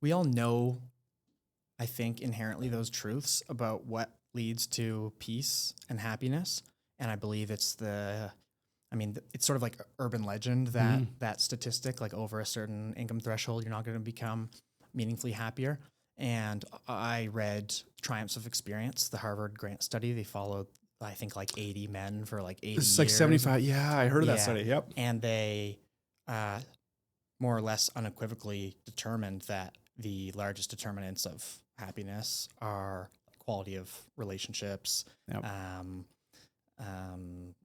we all know, I think, inherently those truths about what leads to peace and happiness. And I believe it's it's sort of like urban legend that that statistic, like over a certain income threshold, you're not going to become meaningfully happier. And I read Triumphs of Experience, the Harvard grant study. They followed, I think, like 80 men for like 80 It's years. like 75. Yeah, I heard of that study. Yep. And they more or less unequivocally determined that the largest determinants of happiness are quality of relationships, Yep.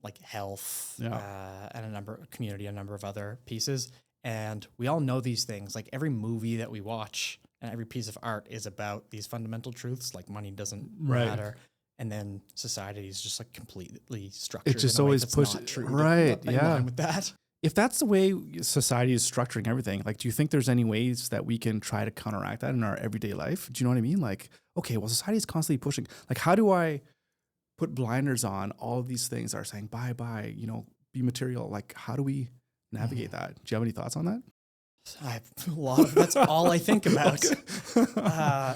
Like health, Yeah. and a number of other pieces. And we all know these things. Like every movie that we watch and every piece of art is about these fundamental truths, like money doesn't Right. matter. And then society is just like completely structured. It just in a way always that's pushes not true right. in Yeah. line with that. If that's the way society is structuring everything, like, do you think there's any ways that we can try to counteract that in our everyday life? Do you know what I mean? Like, okay, well, society is constantly pushing. Like, how do I put blinders on all of these things that are saying, bye, be material? Like, how do we navigate that? Do you have any thoughts on that? I have a lot of, that's all I think about.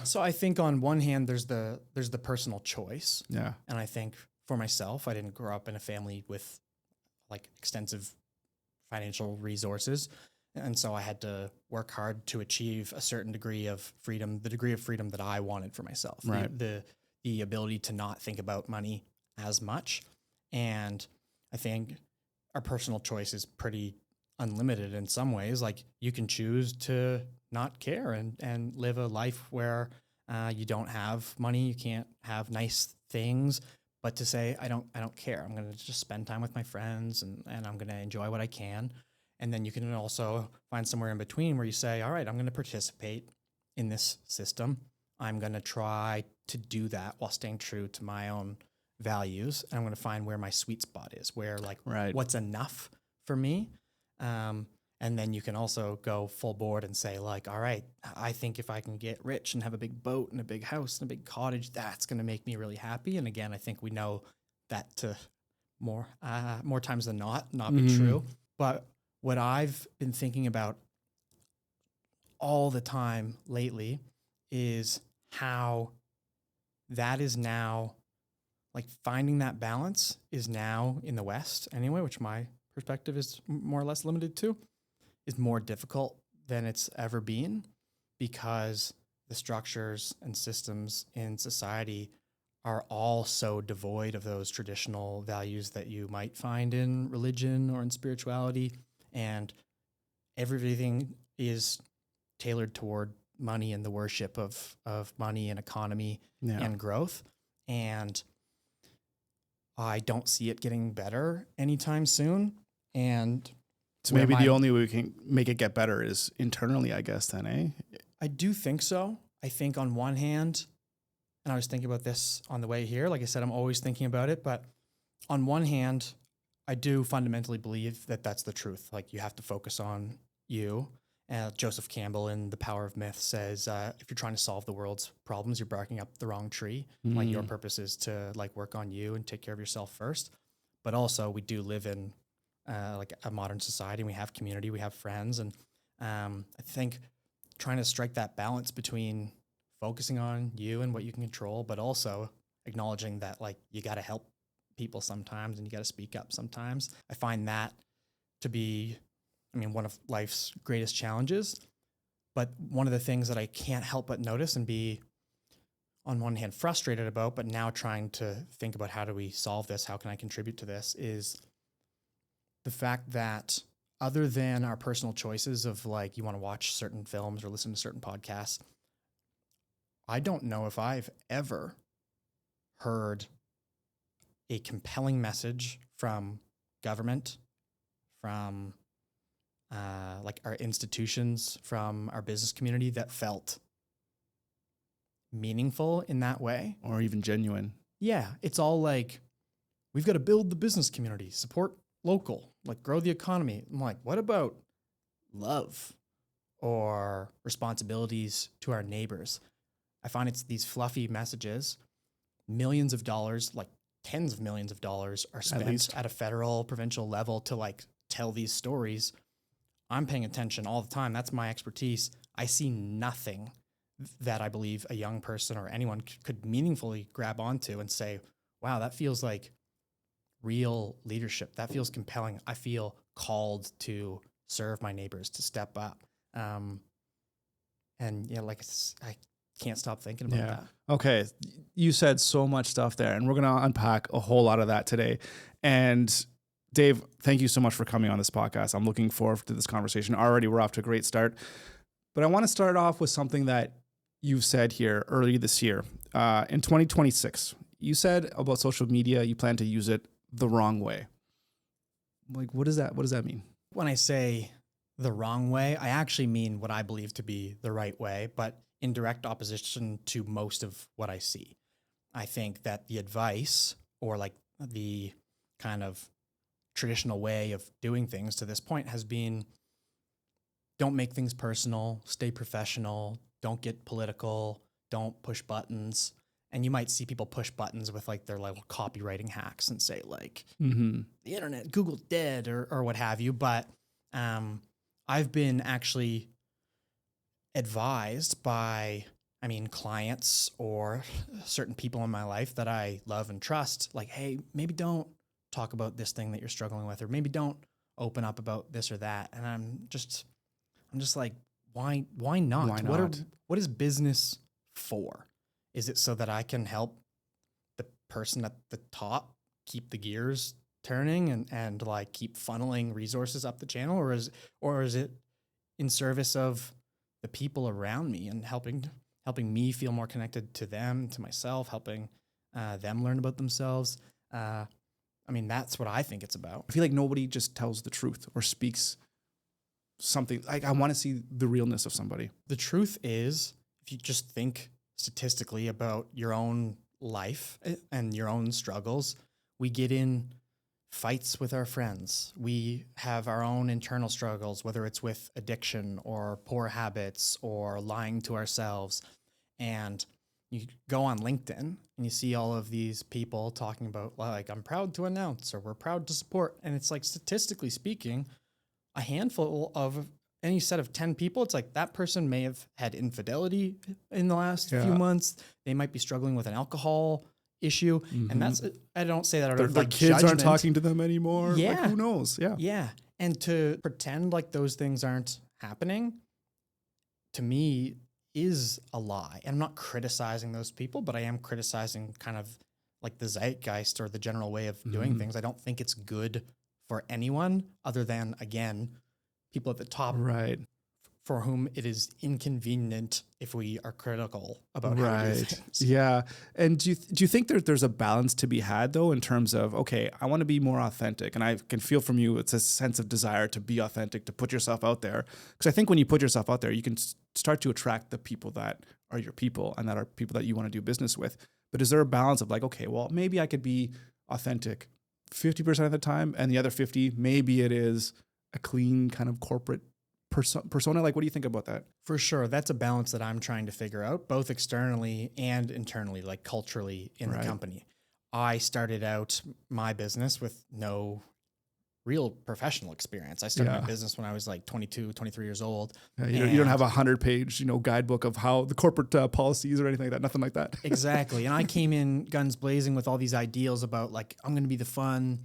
So I think on one hand, there's the personal choice. Yeah. And I think for myself, I didn't grow up in a family with like extensive financial resources. And so I had to work hard to achieve a certain degree of freedom, the degree of freedom that I wanted for myself, Right. The ability to not think about money as much. And I think our personal choice is pretty unlimited in some ways. Like you can choose to not care and live a life where you don't have money, you can't have nice things, but to say, I don't care. I'm going to just spend time with my friends and I'm going to enjoy what I can. And then you can also find somewhere in between where you say, all right, I'm going to participate in this system. I'm going to try to do that while staying true to my own values. And I'm going to find where my sweet spot is, where like Right. what's enough for me. And then you can also go full board and say like, all right, I think if I can get rich and have a big boat and a big house and a big cottage, that's going to make me really happy. And again, I think we know that to more times than not be true. But what I've been thinking about all the time lately is how that is now, like finding that balance is now in the West anyway, which my perspective is more or less limited to, is more difficult than it's ever been because the structures and systems in society are all so devoid of those traditional values that you might find in religion or in spirituality. And everything is tailored toward money and the worship of money and economy and growth. And I don't see it getting better anytime soon. And so maybe the only way we can make it get better is internally, I guess, then, eh? I do think so. I think on one hand, and I was thinking about this on the way here, like I said, I'm always thinking about it, but on one hand, I do fundamentally believe that that's the truth. Like you have to focus on you. Joseph Campbell in The Power of Myth says, if you're trying to solve the world's problems, you're barking up the wrong tree. Like your purpose is to like work on you and take care of yourself first. But also we do live in like a modern society and we have community, we have friends. And I think trying to strike that balance between focusing on you and what you can control, but also acknowledging that like you got to help people sometimes and you got to speak up sometimes. I find that to be, one of life's greatest challenges, but one of the things that I can't help but notice and be on one hand frustrated about, but now trying to think about how do we solve this? How can I contribute to this is the fact that other than our personal choices of like, you want to watch certain films or listen to certain podcasts, I don't know if I've ever heard a compelling message from government, from like our institutions, from our business community that felt meaningful in that way. Or even genuine. Yeah, it's all like, we've got to build the business community, support local, like grow the economy. I'm like, what about love or responsibilities to our neighbors? I find it's these fluffy messages, millions of dollars, like tens of millions of dollars are spent at a federal, provincial level to like tell these stories. I'm paying attention all the time. That's my expertise. I see nothing that I believe a young person or anyone could meaningfully grab onto and say, wow, that feels like real leadership. That feels compelling. I feel called to serve my neighbors, to step up. And yeah, like I can't stop thinking about that. Okay. You said so much stuff there, and we're going to unpack a whole lot of that today. And Dave, thank you so much for coming on this podcast. I'm looking forward to this conversation. Already we're off to a great start, but I want to start off with something that you've said here early this year. In 2026, you said about social media, you plan to use it the wrong way. Like, what does that mean? When I say the wrong way, I actually mean what I believe to be the right way, but in direct opposition to most of what I see. I think that the advice, or like the kind of traditional way of doing things to this point, has been, don't make things personal, stay professional, don't get political, don't push buttons. And you might see people push buttons with like their little copywriting hacks and say like, the internet, Google dead, or what have you. But I've been actually advised by, clients or certain people in my life that I love and trust, like, hey, maybe don't talk about this thing that you're struggling with, or maybe don't open up about this or that. And I'm just like, why not? Why not? What is business for? Is it so that I can help the person at the top keep the gears turning and like keep funneling resources up the channel, or is it in service of the people around me and helping me feel more connected to them, to myself, helping them learn about themselves? That's what I think it's about. I feel like nobody just tells the truth or speaks something. Like, I want to see the realness of somebody. The truth is, if you just think statistically about your own life and your own struggles, we get in fights with our friends. We have our own internal struggles, whether it's with addiction or poor habits or lying to ourselves. And you go on LinkedIn and you see all of these people talking about, like, I'm proud to announce, or we're proud to support. And it's like, statistically speaking, a handful of any set of 10 people, it's like that person may have had infidelity in the last few months. They might be struggling with an alcohol issue. And that's, I don't say that out of their like kids judgment. aren't talking to them anymore. Yeah. Like, who knows? Yeah. Yeah. And to pretend like those things aren't happening, to me, is a lie. And I'm not criticizing those people, but I am criticizing kind of like the zeitgeist or the general way of doing things. I don't think it's good for anyone other than, again, people at the top, right, for whom it is inconvenient if we are critical about how we do things. Yeah. And do you think there's a balance to be had, though, in terms of, okay, I want to be more authentic, and I can feel from you it's a sense of desire to be authentic, to put yourself out there, because I think when you put yourself out there, you can start to attract the people that are your people and that are people that you want to do business with. But is there a balance of like, okay, well, maybe I could be authentic 50% of the time, and the other 50, maybe it is a clean kind of corporate persona? Like, what do you think about that? For sure. That's a balance that I'm trying to figure out, both externally and internally, like culturally in the company. I started out my business with no real professional experience. I started my business when I was like 22, 23 years old. You don't have a 100-page, guidebook of how the corporate policies or anything like that. Nothing like that. Exactly. And I came in guns blazing with all these ideals about like, I'm going to be the fun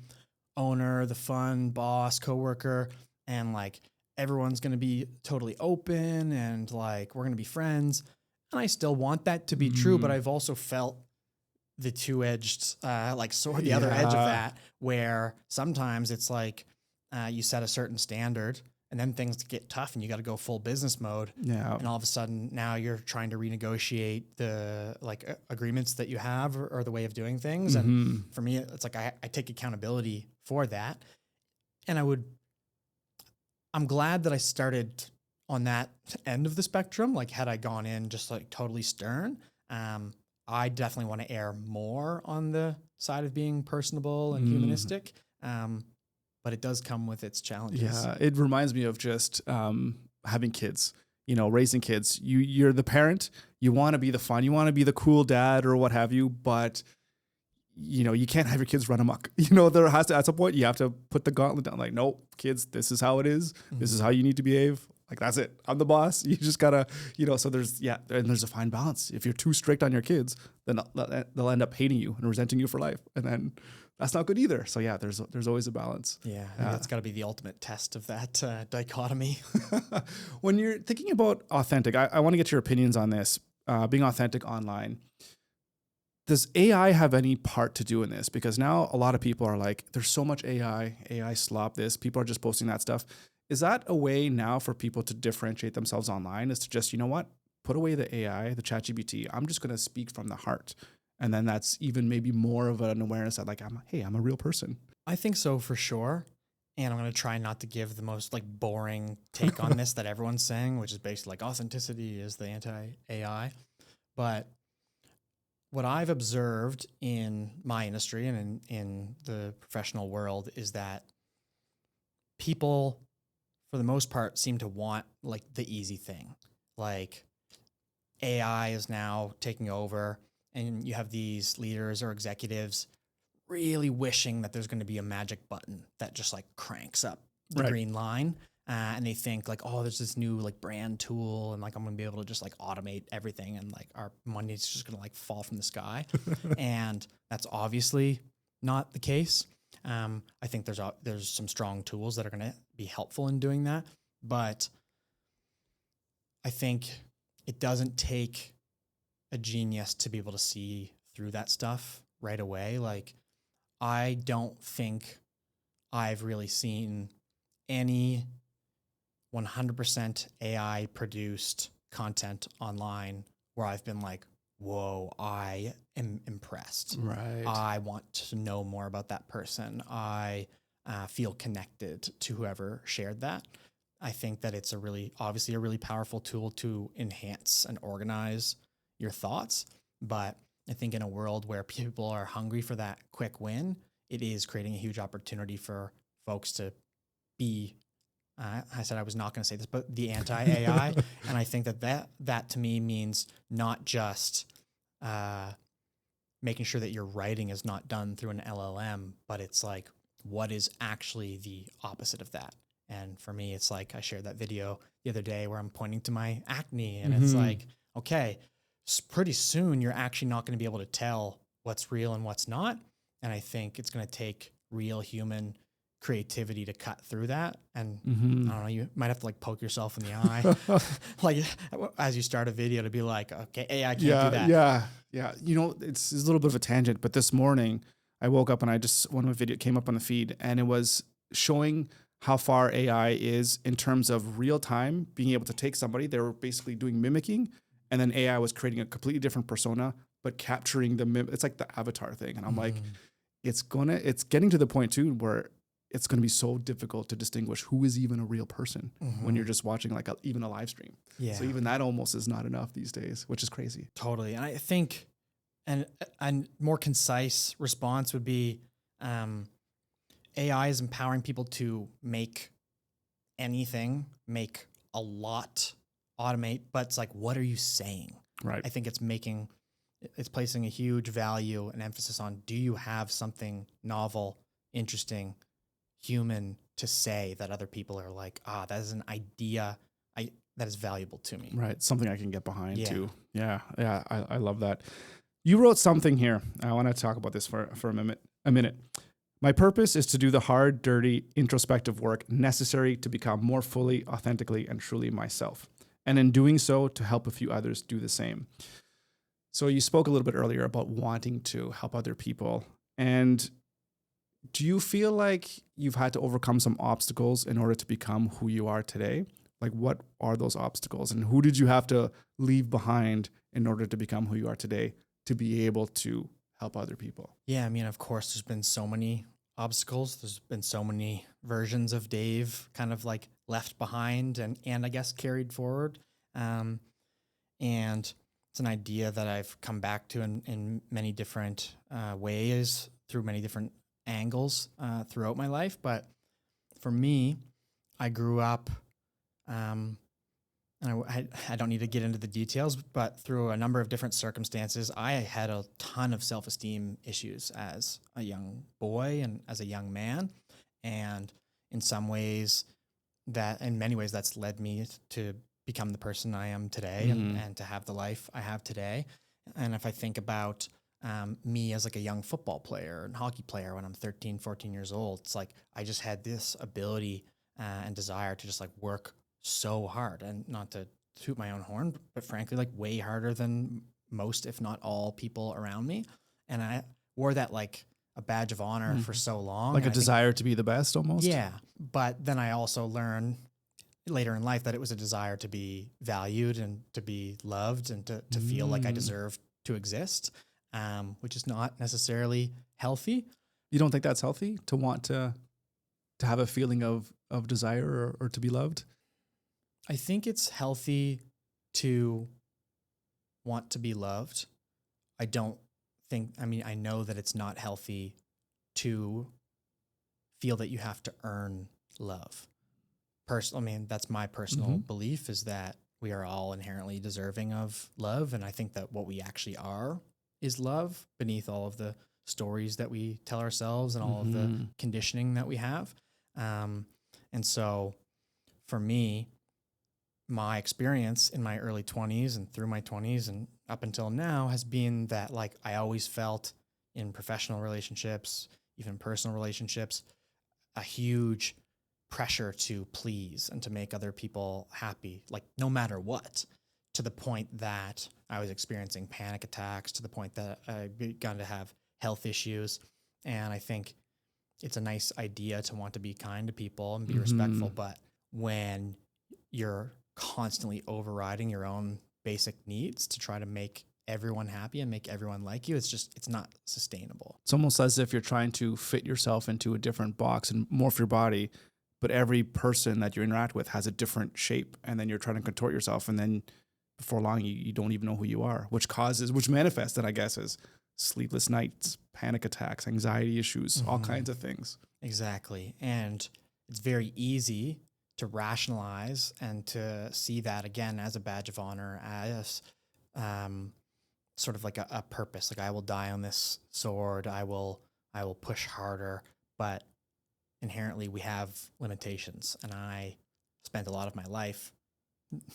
owner, the fun boss, coworker, and like everyone's going to be totally open and like we're going to be friends. And I still want that to be true, but I've also felt the two-edged like sword, the other edge of that, where sometimes it's like you set a certain standard and then things get tough and you got to go full business mode. Yeah. And all of a sudden now you're trying to renegotiate the like agreements that you have or the way of doing things. And for me, it's like I take accountability for that. And I'm glad that I started on that end of the spectrum. Like, had I gone in just like totally stern, I definitely want to err more on the side of being personable and humanistic. But it does come with its challenges. Yeah, it reminds me of just having kids, raising kids. You're the parent, you want to be the fun, you want to be the cool dad or what have you, but you can't have your kids run amok. There has to, at some point, you have to put the gauntlet down. Like, no, kids, this is how it is. This is how you need to behave. Like that's it. I'm the boss. You just gotta, so there's a fine balance. If you're too strict on your kids, then they'll end up hating you and resenting you for life. And then that's not good either. So yeah, there's always a balance. Yeah, I think that's got to be the ultimate test of that dichotomy. When you're thinking about authentic, I want to get your opinions on this, being authentic online. Does AI have any part to do in this? Because now a lot of people are like, there's so much AI slop this. People are just posting that stuff. Is that a way now for people to differentiate themselves online, is to just, you know what, put away the AI, the ChatGPT. I'm just going to speak from the heart. And then that's even maybe more of an awareness that like, I'm a real person. I think so for sure. And I'm going to try not to give the most like boring take on this that everyone's saying, which is basically like authenticity is the anti-AI. But what I've observed in my industry and in the professional world is that people, for the most part, seem to want like the easy thing. Like AI is now taking over, and you have these leaders or executives really wishing that there's going to be a magic button that just like cranks up the green line. And they think like, oh, there's this new like brand tool, and like I'm gonna be able to just like automate everything, and like our money's just gonna like fall from the sky. And that's obviously not the case. I think there's some strong tools that are gonna be helpful in doing that, but I think it doesn't take a genius to be able to see through that stuff right away. Like I don't think I've really seen any 100% AI produced content online where I've been like, whoa, I am impressed. Right. I want to know more about that person. I feel connected to whoever shared that. I think that it's obviously a really powerful tool to enhance and organize your thoughts. But I think in a world where people are hungry for that quick win, it is creating a huge opportunity for folks to be I said I was not going to say this, but the anti-AI. And I think that to me means not just making sure that your writing is not done through an LLM, but it's like, what is actually the opposite of that? And for me, it's like I shared that video the other day where I'm pointing to my acne, and it's like, okay, pretty soon you're actually not going to be able to tell what's real and what's not. And I think it's going to take real human creativity to cut through that. And I don't know, you might have to like poke yourself in the eye, like as you start a video to be like, okay, AI can't do that. Yeah. It's a little bit of a tangent, but this morning I woke up and one of my video came up on the feed, and it was showing how far AI is in terms of real time being able to take somebody. They were basically doing mimicking, and then AI was creating a completely different persona, but capturing it's like the avatar thing. And I'm like, it's getting to the point too where it's going to be so difficult to distinguish who is even a real person when you're just watching like even a live stream. Yeah. So even that almost is not enough these days, which is crazy. Totally. And I think, and more concise response would be, AI is empowering people to make anything, make a lot, automate, but it's like, what are you saying? Right. I think it's placing a huge value and emphasis on, do you have something novel, interesting, human to say that other people are like, that is an idea that is valuable to me. Right. Something I can get behind too. Yeah. I love that. You wrote something here. I want to talk about this for a minute. My purpose is to do the hard, dirty, introspective work necessary to become more fully, authentically, and truly myself. And in doing so, to help a few others do the same. So you spoke a little bit earlier about wanting to help other people. And do you feel like you've had to overcome some obstacles in order to become who you are today? Like, what are those obstacles, and who did you have to leave behind in order to become who you are today, to be able to help other people? Yeah, I mean, of course, there's been so many obstacles. There's been so many versions of Dave kind of like left behind and I guess carried forward. And it's an idea that I've come back to in many different ways, through many different angles throughout my life. But for me, I grew up, and I don't need to get into the details, but through a number of different circumstances, I had a ton of self-esteem issues as a young boy and as a young man. And in some ways, that in many ways that's led me to become the person I am today and to have the life I have today. And if I think about me as like a young football player and hockey player when I'm 13, 14 years old, it's like I just had this ability and desire to just like work so hard, and not to toot my own horn, but frankly, like way harder than most, if not all people around me. And I wore that like a badge of honor for so long. Like a And I think, desire to be the best almost. yeah. But then I also learned later in life that it was a desire to be valued and to be loved and to feel like I deserve to exist, which is not necessarily healthy. You don't think that's healthy to want to have a feeling of desire or to be loved? I think it's healthy to want to be loved. I know that it's not healthy to feel that you have to earn love. That's my personal belief, is that we are all inherently deserving of love. And I think that what we actually are is love, beneath all of the stories that we tell ourselves and all of the conditioning that we have. And so for me, my experience in my early 20s and through my 20s and up until now has been that like I always felt in professional relationships, even personal relationships, a huge pressure to please and to make other people happy, like no matter what, to the point that I was experiencing panic attacks, to the point that I began to have health issues. And I think it's a nice idea to want to be kind to people and be respectful, but when you're constantly overriding your own basic needs to try to make everyone happy and make everyone like you, it's not sustainable. It's almost as if you're trying to fit yourself into a different box and morph your body, but every person that you interact with has a different shape, and then you're trying to contort yourself, and then before long you don't even know who you are, which manifests, I guess, as sleepless nights, panic attacks, anxiety issues, all kinds of things. Exactly. And it's very easy to rationalize and to see that again as a badge of honor, as sort of like a purpose. Like I will die on this sword. I will push harder, but inherently we have limitations. And I spent a lot of my life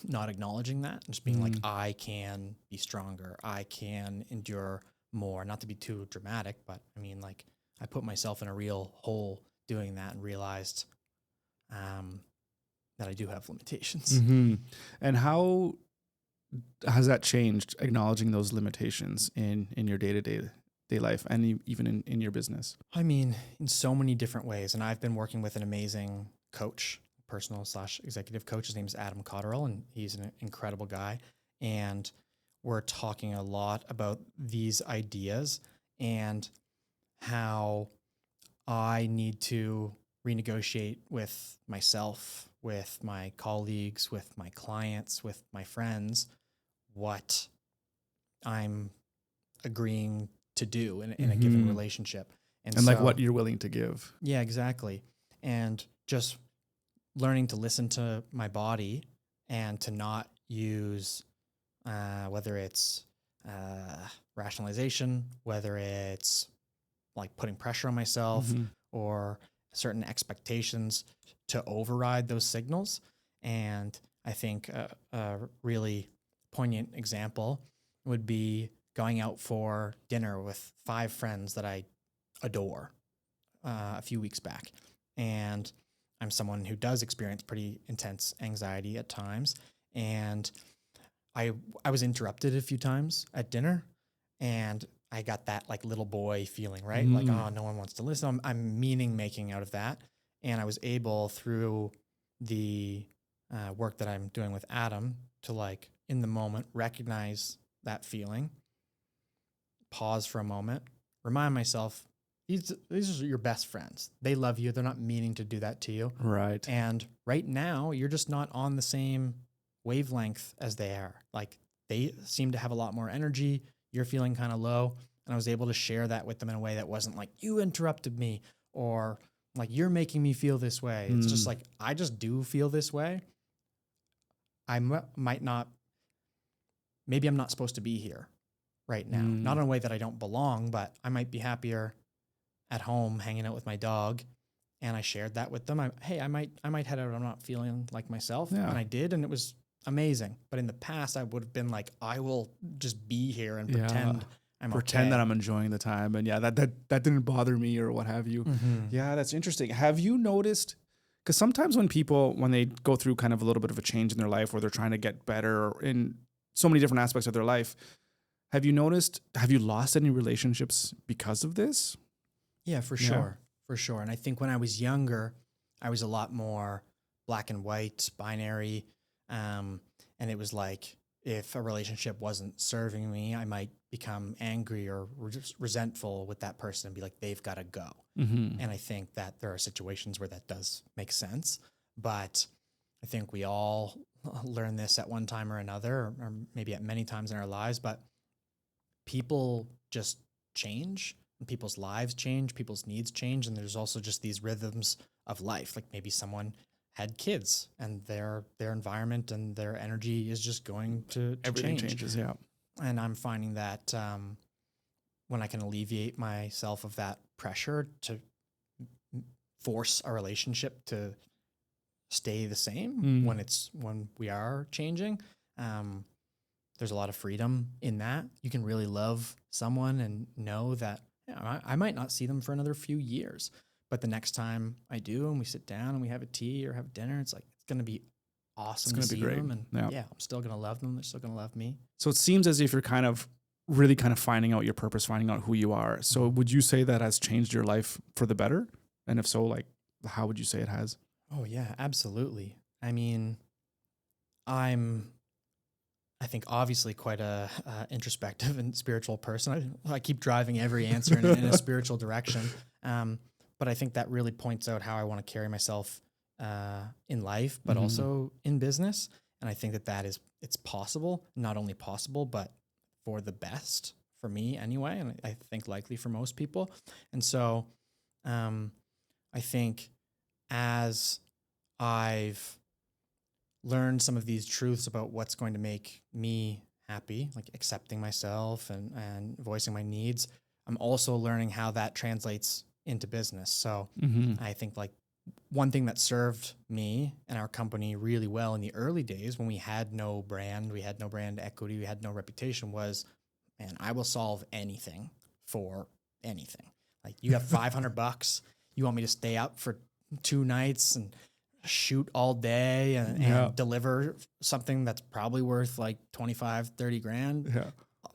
not acknowledging that and just being like, I can be stronger. I can endure more. Not to be too dramatic, but I mean, like I put myself in a real hole doing that and realized that I do have limitations. And how has that changed, acknowledging those limitations in your day-to-day life and even in your business? I mean, in so many different ways. And I've been working with an amazing coach, personal/executive coach. His name is Adam Cotterill, and he's an incredible guy. And we're talking a lot about these ideas and how I need to renegotiate with myself, with my colleagues, with my clients, with my friends, what I'm agreeing to do in a given relationship. And like what you're willing to give. Yeah, exactly. And just learning to listen to my body and to not use whether it's rationalization, whether it's like putting pressure on myself or certain expectations, to override those signals. And I think a really poignant example would be going out for dinner with 5 friends that I adore a few weeks back. And I'm someone who does experience pretty intense anxiety at times. And I was interrupted a few times at dinner, and I got that like little boy feeling, right? Like, oh, no one wants to listen. I'm meaning making out of that. And I was able, through the work that I'm doing with Adam, to like in the moment recognize that feeling, pause for a moment, remind myself, these are your best friends. They love you. They're not meaning to do that to you. Right. And right now, you're just not on the same wavelength as they are. Like they seem to have a lot more energy. You're feeling kind of low. And I was able to share that with them in a way that wasn't like, you interrupted me, or like, you're making me feel this way. It's just like, I just do feel this way. Maybe I'm not supposed to be here right now. Not in a way that I don't belong, but I might be happier at home hanging out with my dog and I shared that with them. I might head out. I'm not feeling like myself. Yeah. And I did. And it was amazing. But in the past, I would have been like, I will just be here and pretend I'm pretend okay. that I'm enjoying the time. And that didn't bother me or what have you. Mm-hmm. Yeah, that's interesting. Have you noticed, because sometimes when they go through kind of a little bit of a change in their life where they're trying to get better in so many different aspects of their life, have you lost any relationships because of this? Yeah, for sure. For sure. And I think when I was younger, I was a lot more black and white, binary. And it was like, if a relationship wasn't serving me, I might become angry or just resentful with that person and be like, they've got to go. Mm-hmm. And I think that there are situations where that does make sense. But I think we all learn this at one time or another, or maybe at many times in our lives. But people just change, and people's lives change, people's needs change. And there's also just these rhythms of life. Like maybe someone had kids and their environment and their energy is just going to Everything change. changes, yeah. And I'm finding that when I can alleviate myself of that pressure to force a relationship to stay the same when we are changing, there's a lot of freedom in that. You can really love someone and know that I might not see them for another few years, but the next time I do and we sit down and we have a tea or have dinner, it's like, it's going to be awesome to see them. And I'm still going to love them. They're still going to love me. So it seems as if you're kind of really kind of finding out your purpose, finding out who you are. So would you say that has changed your life for the better? And if so, like, how would you say it has? Oh yeah, absolutely. I mean, I think obviously quite a introspective and spiritual person. I keep driving every answer in a spiritual direction. But I think that really points out how I want to carry myself in life, but also in business. And I think it's possible, not only possible, but for the best for me anyway. And I think likely for most people. And so I think as I've learned some of these truths about what's going to make me happy, like accepting myself and voicing my needs, I'm also learning how that translates into business. So I think like one thing that served me and our company really well in the early days when we had no brand equity, we had no reputation was, man, I will solve anything for anything. Like you have $500, you want me to stay up for 2 nights and shoot all day and deliver something that's probably worth like 25, 30 grand.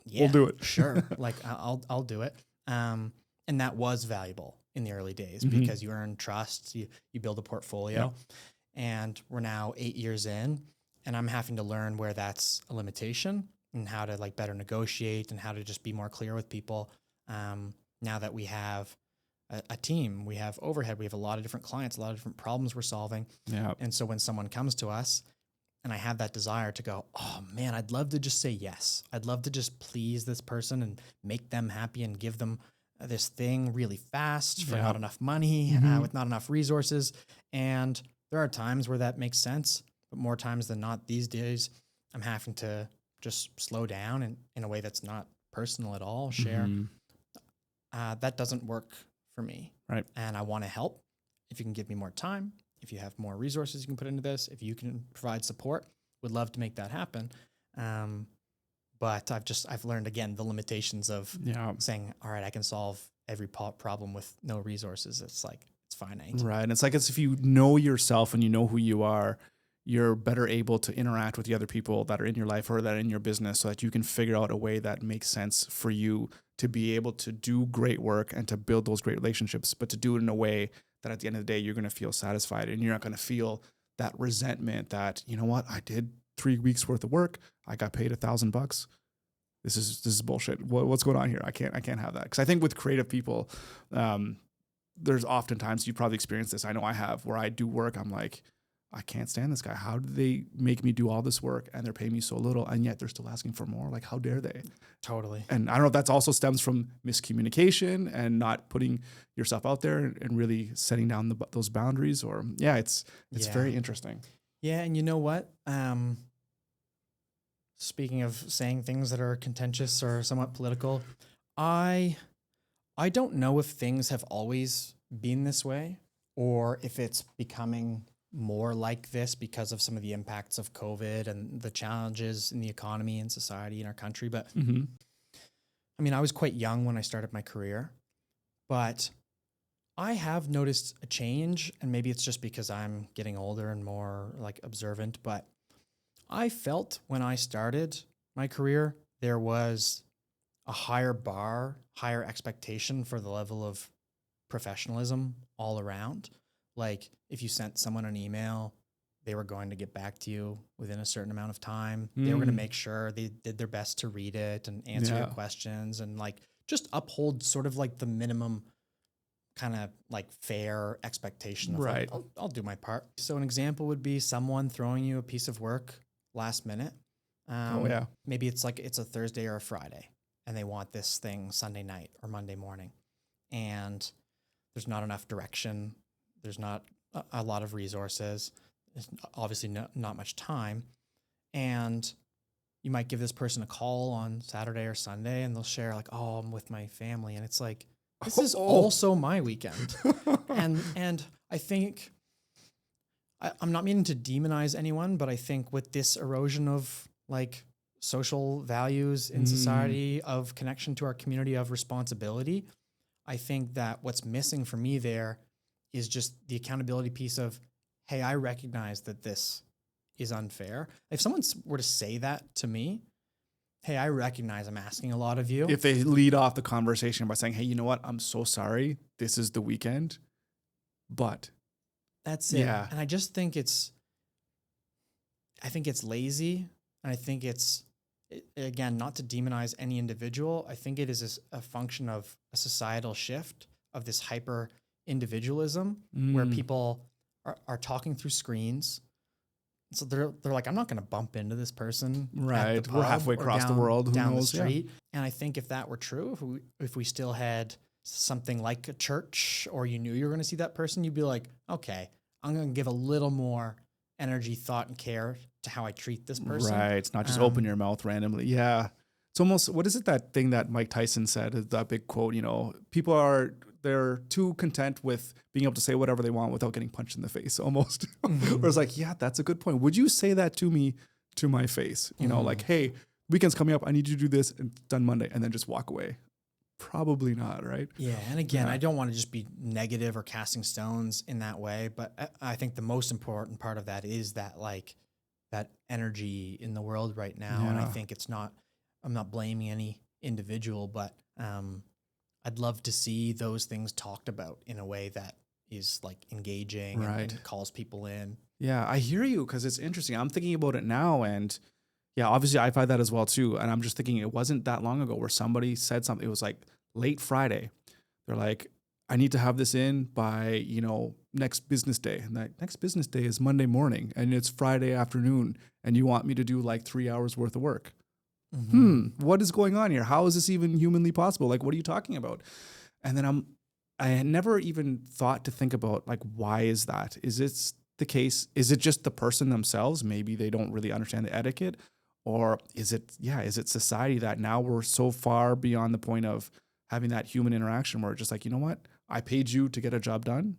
Yeah, we'll do it. Sure. Like I'll do it. And that was valuable in the early days because you earn trust, you build a portfolio, and we're now 8 years in and I'm having to learn where that's a limitation and how to like better negotiate and how to just be more clear with people. Now that we have a team, we have overhead, we have a lot of different clients, a lot of different problems we're solving. Yeah. And so when someone comes to us and I have that desire to go, oh man, I'd love to just say yes. I'd love to just please this person and make them happy and give them this thing really fast for not enough money, with not enough resources. And there are times where that makes sense, but more times than not these days, I'm having to just slow down and in a way that's not personal at all, share. That doesn't work for me. Right. And I want to help. If you can give me more time, if you have more resources you can put into this, if you can provide support, would love to make that happen. But I've learned again, the limitations of saying, all right, I can solve every problem with no resources. It's like, it's finite. Right. And it's like, if you know yourself and you know who you are, you're better able to interact with the other people that are in your life or that are in your business so that you can figure out a way that makes sense for you to be able to do great work and to build those great relationships, but to do it in a way that at the end of the day, you're going to feel satisfied and you're not going to feel that resentment that, you know what, I did 3 weeks worth of work. I got paid $1,000. This is bullshit. What's going on here? I can't have that. Because I think with creative people, there's oftentimes, you probably experienced this. I know I have, where I do work. I'm like, I can't stand this guy. How do they make me do all this work and they're paying me so little and yet they're still asking for more? Like, how dare they? Totally. And I don't know if that's also stems from miscommunication and not putting yourself out there and really setting down those boundaries, or it's very interesting. Yeah. And you know what? Speaking of saying things that are contentious or somewhat political, I don't know if things have always been this way. or if it's becoming more like this because of some of the impacts of COVID and the challenges in the economy and society in our country. But I mean, I was quite young when I started my career, but I have noticed a change, and maybe it's just because I'm getting older and more like observant, but I felt when I started my career, there was a higher bar, higher expectation for the level of professionalism all around. Like if you sent someone an email, they were going to get back to you within a certain amount of time. They were going to make sure they did their best to read it and answer your questions and like just uphold sort of like the minimum kind of like fair expectation of like, I'll do my part. So an example would be someone throwing you a piece of work last minute. Maybe it's like it's a Thursday or a Friday and they want this thing Sunday night or Monday morning, and there's not enough direction. There's not a lot of resources. There's obviously not much time. And you might give this person a call on Saturday or Sunday and they'll share like, oh, I'm with my family. And it's like, this is also my weekend. and I think, I'm not meaning to demonize anyone, but I think with this erosion of like social values in society, of connection to our community, of responsibility, I think that what's missing for me there is just the accountability piece of, hey, I recognize that this is unfair. If someone were to say that to me, hey, I recognize I'm asking a lot of you. If they lead off the conversation by saying, hey, you know what? I'm so sorry. This is the weekend, but. That's it. Yeah. And I just think it's lazy. And I think again, not to demonize any individual, I think it is a function of a societal shift of this hyper individualism where people are talking through screens. So they're like, I'm not going to bump into this person. Right. We're halfway across the world. Down the street. Yeah. And I think if that were true, if we still had something like a church, or you knew you were going to see that person, you'd be like, okay, I'm going to give a little more energy, thought, and care to how I treat this person. Right. It's not just open your mouth randomly. Yeah. It's almost, what is it, that thing that Mike Tyson said, that big quote, you know, they're too content with being able to say whatever they want without getting punched in the face almost. Where it's like, yeah, that's a good point. Would you say that to me, to my face? You know, like, hey, weekend's coming up. I need you to do this, and it's done Monday, and then just walk away. Probably not, right? Yeah. And again, I don't want to just be negative or casting stones in that way, but I think the most important part of that is that like that energy in the world right now. Yeah. And I think I'm not blaming any individual, but I'd love to see those things talked about in a way that is like engaging and calls people in. Yeah, I hear you, because it's interesting. I'm thinking about it now, and yeah, obviously I find that as well too. And I'm just thinking, it wasn't that long ago where somebody said something. It was like late Friday. They're like, I need to have this in by, you know, next business day. And that next business day is Monday morning, and it's Friday afternoon, and you want me to do like 3 hours worth of work. What is going on here? How is this even humanly possible? Like, what are you talking about? And then I had never even thought to think about, like, why is that? Is it the case? Is it just the person themselves? Maybe they don't really understand the etiquette, or is it society that now we're so far beyond the point of having that human interaction where it's just like, you know what? I paid you to get a job done.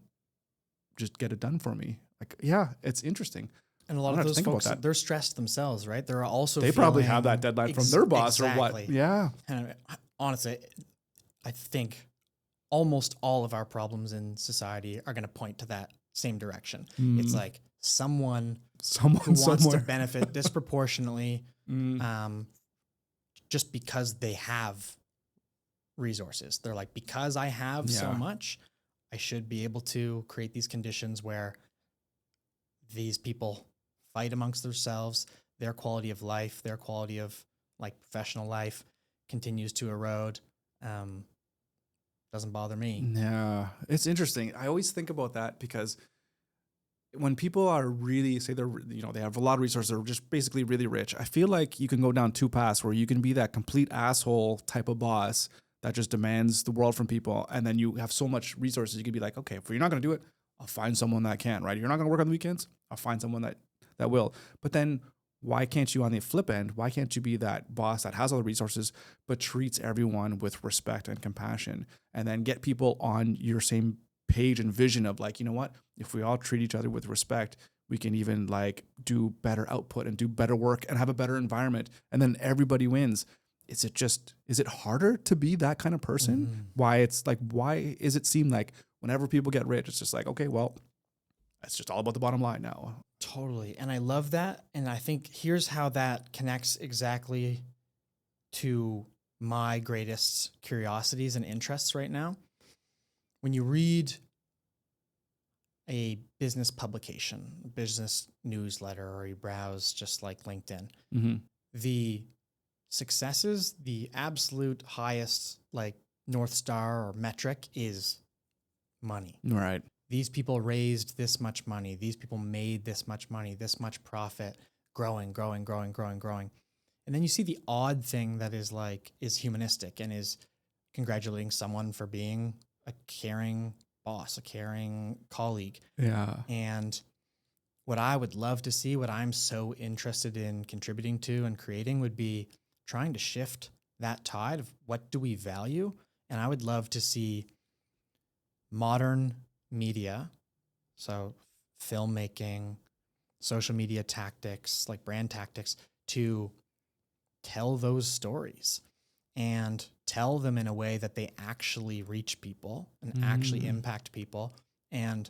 Just get it done for me. Like, yeah, it's interesting. And a lot of those folks, they're stressed themselves, right? They probably have that deadline from their boss or what. Yeah. And honestly, I think almost all of our problems in society are going to point to that same direction. It's like someone who wants to benefit disproportionately just because they have resources. They're like, because I have so much, I should be able to create these conditions where these people fight amongst themselves, their quality of life, their quality of like professional life continues to erode. Doesn't bother me. Yeah, it's interesting. I always think about that, because when people are really, say they're, you know, they have a lot of resources, they're just basically really rich, I feel like you can go down two paths where you can be that complete asshole type of boss that just demands the world from people. And then you have so much resources, you can be like, okay, if you're not going to do it, I'll find someone that can, right? You're not going to work on the weekends, I'll find someone that will. But then why can't you, on the flip end, why can't you be that boss that has all the resources but treats everyone with respect and compassion, and then get people on your same page and vision of like, you know what, if we all treat each other with respect, we can even like do better output and do better work and have a better environment, and then everybody wins. Is it harder to be that kind of person? Why is it seem like whenever people get rich, it's just like, okay, well, it's just all about the bottom line now. Totally. And I love that. And I think here's how that connects exactly to my greatest curiosities and interests right now. When you read a business publication, a business newsletter, or you browse just like LinkedIn, the successes, the absolute highest like North Star or metric is money. Right. These people raised this much money. These people made this much money, this much profit, growing. And then you see the odd thing that is humanistic and is congratulating someone for being a caring boss, a caring colleague. Yeah. And what I would love to see, what I'm so interested in contributing to and creating, would be trying to shift that tide of what do we value. And I would love to see modern media, so filmmaking, social media tactics, like brand tactics, to tell those stories and tell them in a way that they actually reach people and actually impact people. And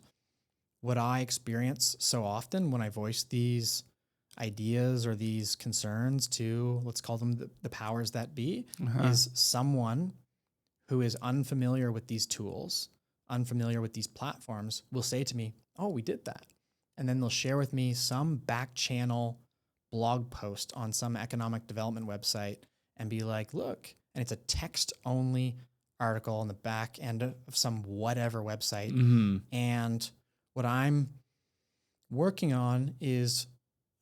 what I experience so often when I voice these ideas or these concerns to, let's call them the powers that be, is someone who is unfamiliar with these tools, unfamiliar with these platforms, will say to me, oh, we did that. And then they'll share with me some back channel blog post on some economic development website and be like, look, and it's a text only article on the back end of some whatever website. And what I'm working on is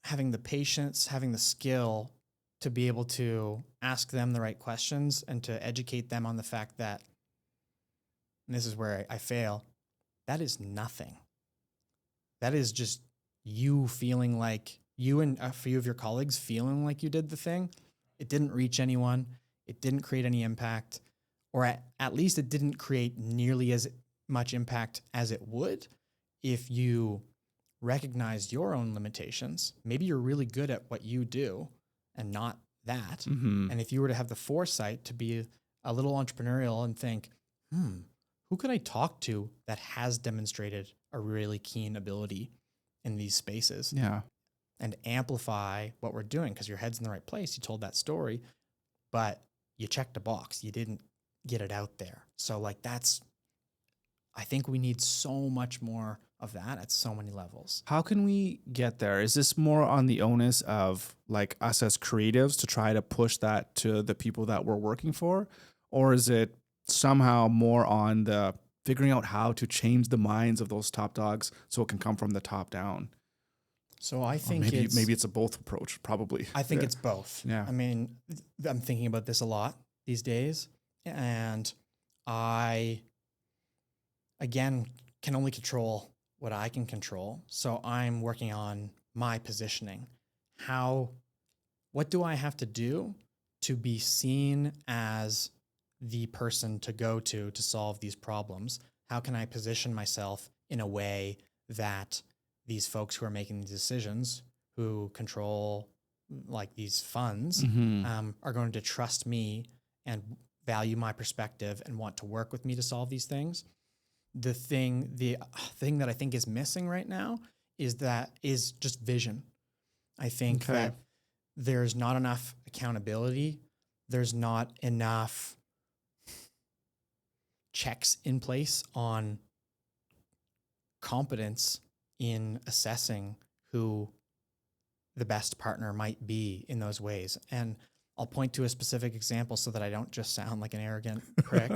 having the patience, having the skill to be able to ask them the right questions and to educate them on the fact that, and this is where I fail, that is nothing. That is just you feeling like, you and a few of your colleagues feeling like you did the thing. It didn't reach anyone. It didn't create any impact, or at least it didn't create nearly as much impact as it would if you recognized your own limitations. Maybe you're really good at what you do and not that. And if you were to have the foresight to be a little entrepreneurial and think, who could I talk to that has demonstrated a really keen ability in these spaces? Yeah. And amplify what we're doing, because your head's in the right place. You told that story, but you checked a box. You didn't get it out there. So like I think we need so much more of that at so many levels. How can we get there? Is this more on the onus of like us as creatives to try to push that to the people that we're working for? Or is it somehow more on the figuring out how to change the minds of those top dogs so it can come from the top down? So I think maybe it's a both approach, probably. I think it's both. Yeah. I mean, I'm thinking about this a lot these days, and I, again, can only control what I can control. So I'm working on my positioning. What do I have to do to be seen as the person to go to solve these problems? How can I position myself in a way that these folks who are making these decisions, who control like these funds, are going to trust me and value my perspective and want to work with me to solve these things? The thing that I think is missing right now is just vision. I think that there's not enough accountability. There's not enough checks in place on competence in assessing who the best partner might be in those ways. And I'll point to a specific example so that I don't just sound like an arrogant prick.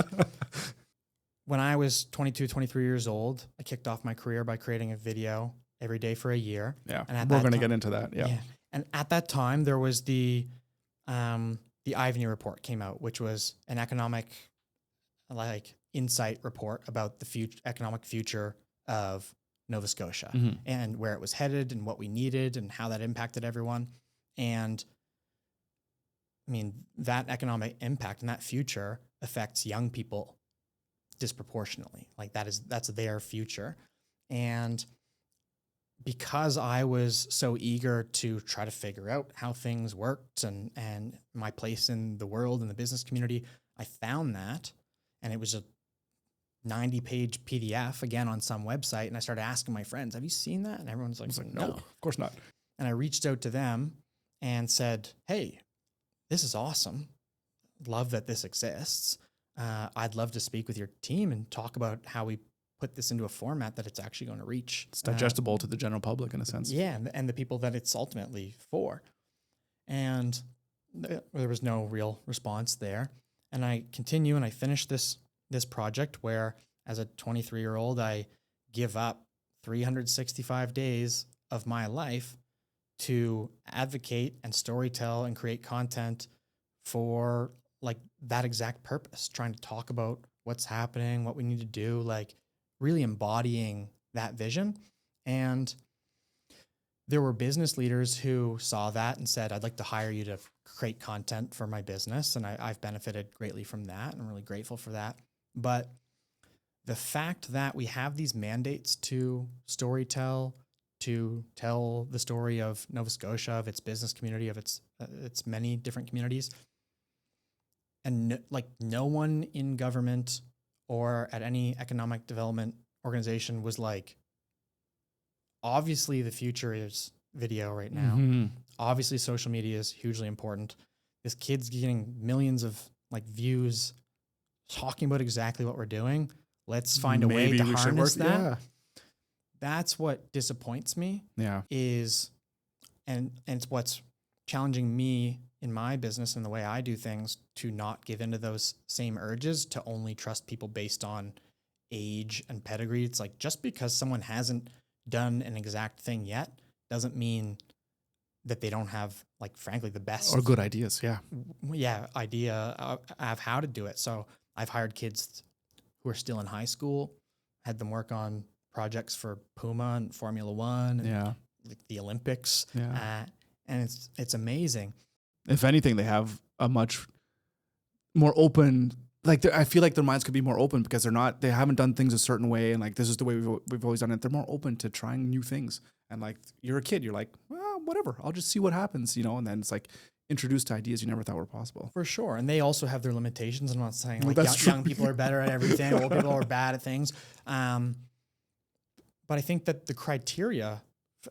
When I was 22, 23 years old, I kicked off my career by creating a video every day for a year. Yeah, and we're going to get into that. Yeah. And at that time, there was the Ivany report came out, which was an economic insight report about the economic future of Nova Scotia and where it was headed and what we needed and how that impacted everyone. And I mean, that economic impact and that future affects young people disproportionately. Like that's their future. And because I was so eager to try to figure out how things worked and my place in the world and the business community, I found that, and it was a 90-page PDF again on some website. And I started asking my friends, have you seen that? And everyone's like, no, of course not. And I reached out to them and said, hey, this is awesome. Love that this exists. I'd love to speak with your team and talk about how we put this into a format that it's actually going to reach. It's digestible to the general public in a sense. Yeah, and the people that it's ultimately for. And there was no real response there. And I continue and I finish this project where, as a 23-year-old, I give up 365 days of my life to advocate and storytell and create content for like that exact purpose, trying to talk about what's happening, what we need to do, like really embodying that vision. And there were business leaders who saw that and said, I'd like to hire you to create content for my business. And I've benefited greatly from that. And I'm really grateful for that. But the fact that we have these mandates to storytell, to tell the story of Nova Scotia, of its business community, of its many different communities, and no one in government or at any economic development organization was like, obviously the future is video right now. Mm-hmm. Obviously social media is hugely important. This kid's getting millions of like views talking about exactly what we're doing. Let's find a way to harness that. Yeah. That's what disappoints me. Yeah. And it's what's challenging me in my business and the way I do things, to not give into those same urges, to only trust people based on age and pedigree. It's like, just because someone hasn't done an exact thing yet doesn't mean that they don't have, like, frankly, the best or good ideas. idea of how to do it. So I've hired kids who are still in high school, had them work on projects for Puma and Formula One and the Olympics. And it's amazing. If anything, they have a much more open, like, I feel like their minds could be more open because they haven't done things a certain way. And like, this is the way we've always done it. They're more open to trying new things. And like, you're a kid, you're like, well, whatever, I'll just see what happens, And then it's like introduced to ideas you never thought were possible. For sure. And they also have their limitations. I'm not saying like that's young people are better at everything, old people are bad at things. But I think that the criteria,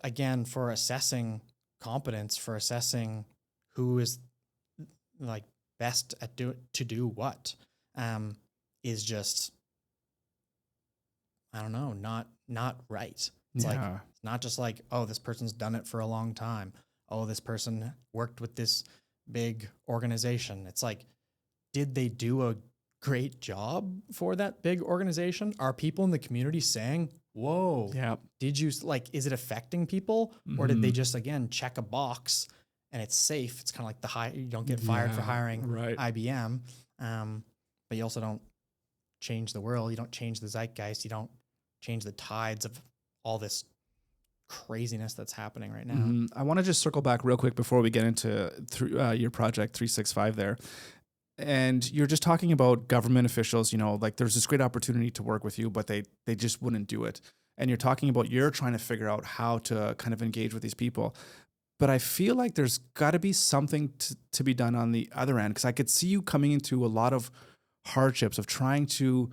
again, for assessing competence, for assessing who is like best at to do what, is just, I don't know, not right. It's like, it's not just like, oh, this person's done it for a long time. Oh, this person worked with this big organization. It's like, did they do a great job for that big organization? Are people in the community saying, whoa, did you, like, is it affecting people? Or did they just, again, check a box and it's safe? It's kind of like you don't get fired for hiring IBM. But you also don't change the world. You don't change the zeitgeist. You don't change the tides of all this craziness that's happening right now. I want to just circle back real quick before we get into your project 365 there. And you're just talking about government officials, like there's this great opportunity to work with you, but they just wouldn't do it. And you're talking about you're trying to figure out how to kind of engage with these people. But I feel like there's got to be something to be done on the other end, because I could see you coming into a lot of hardships of trying to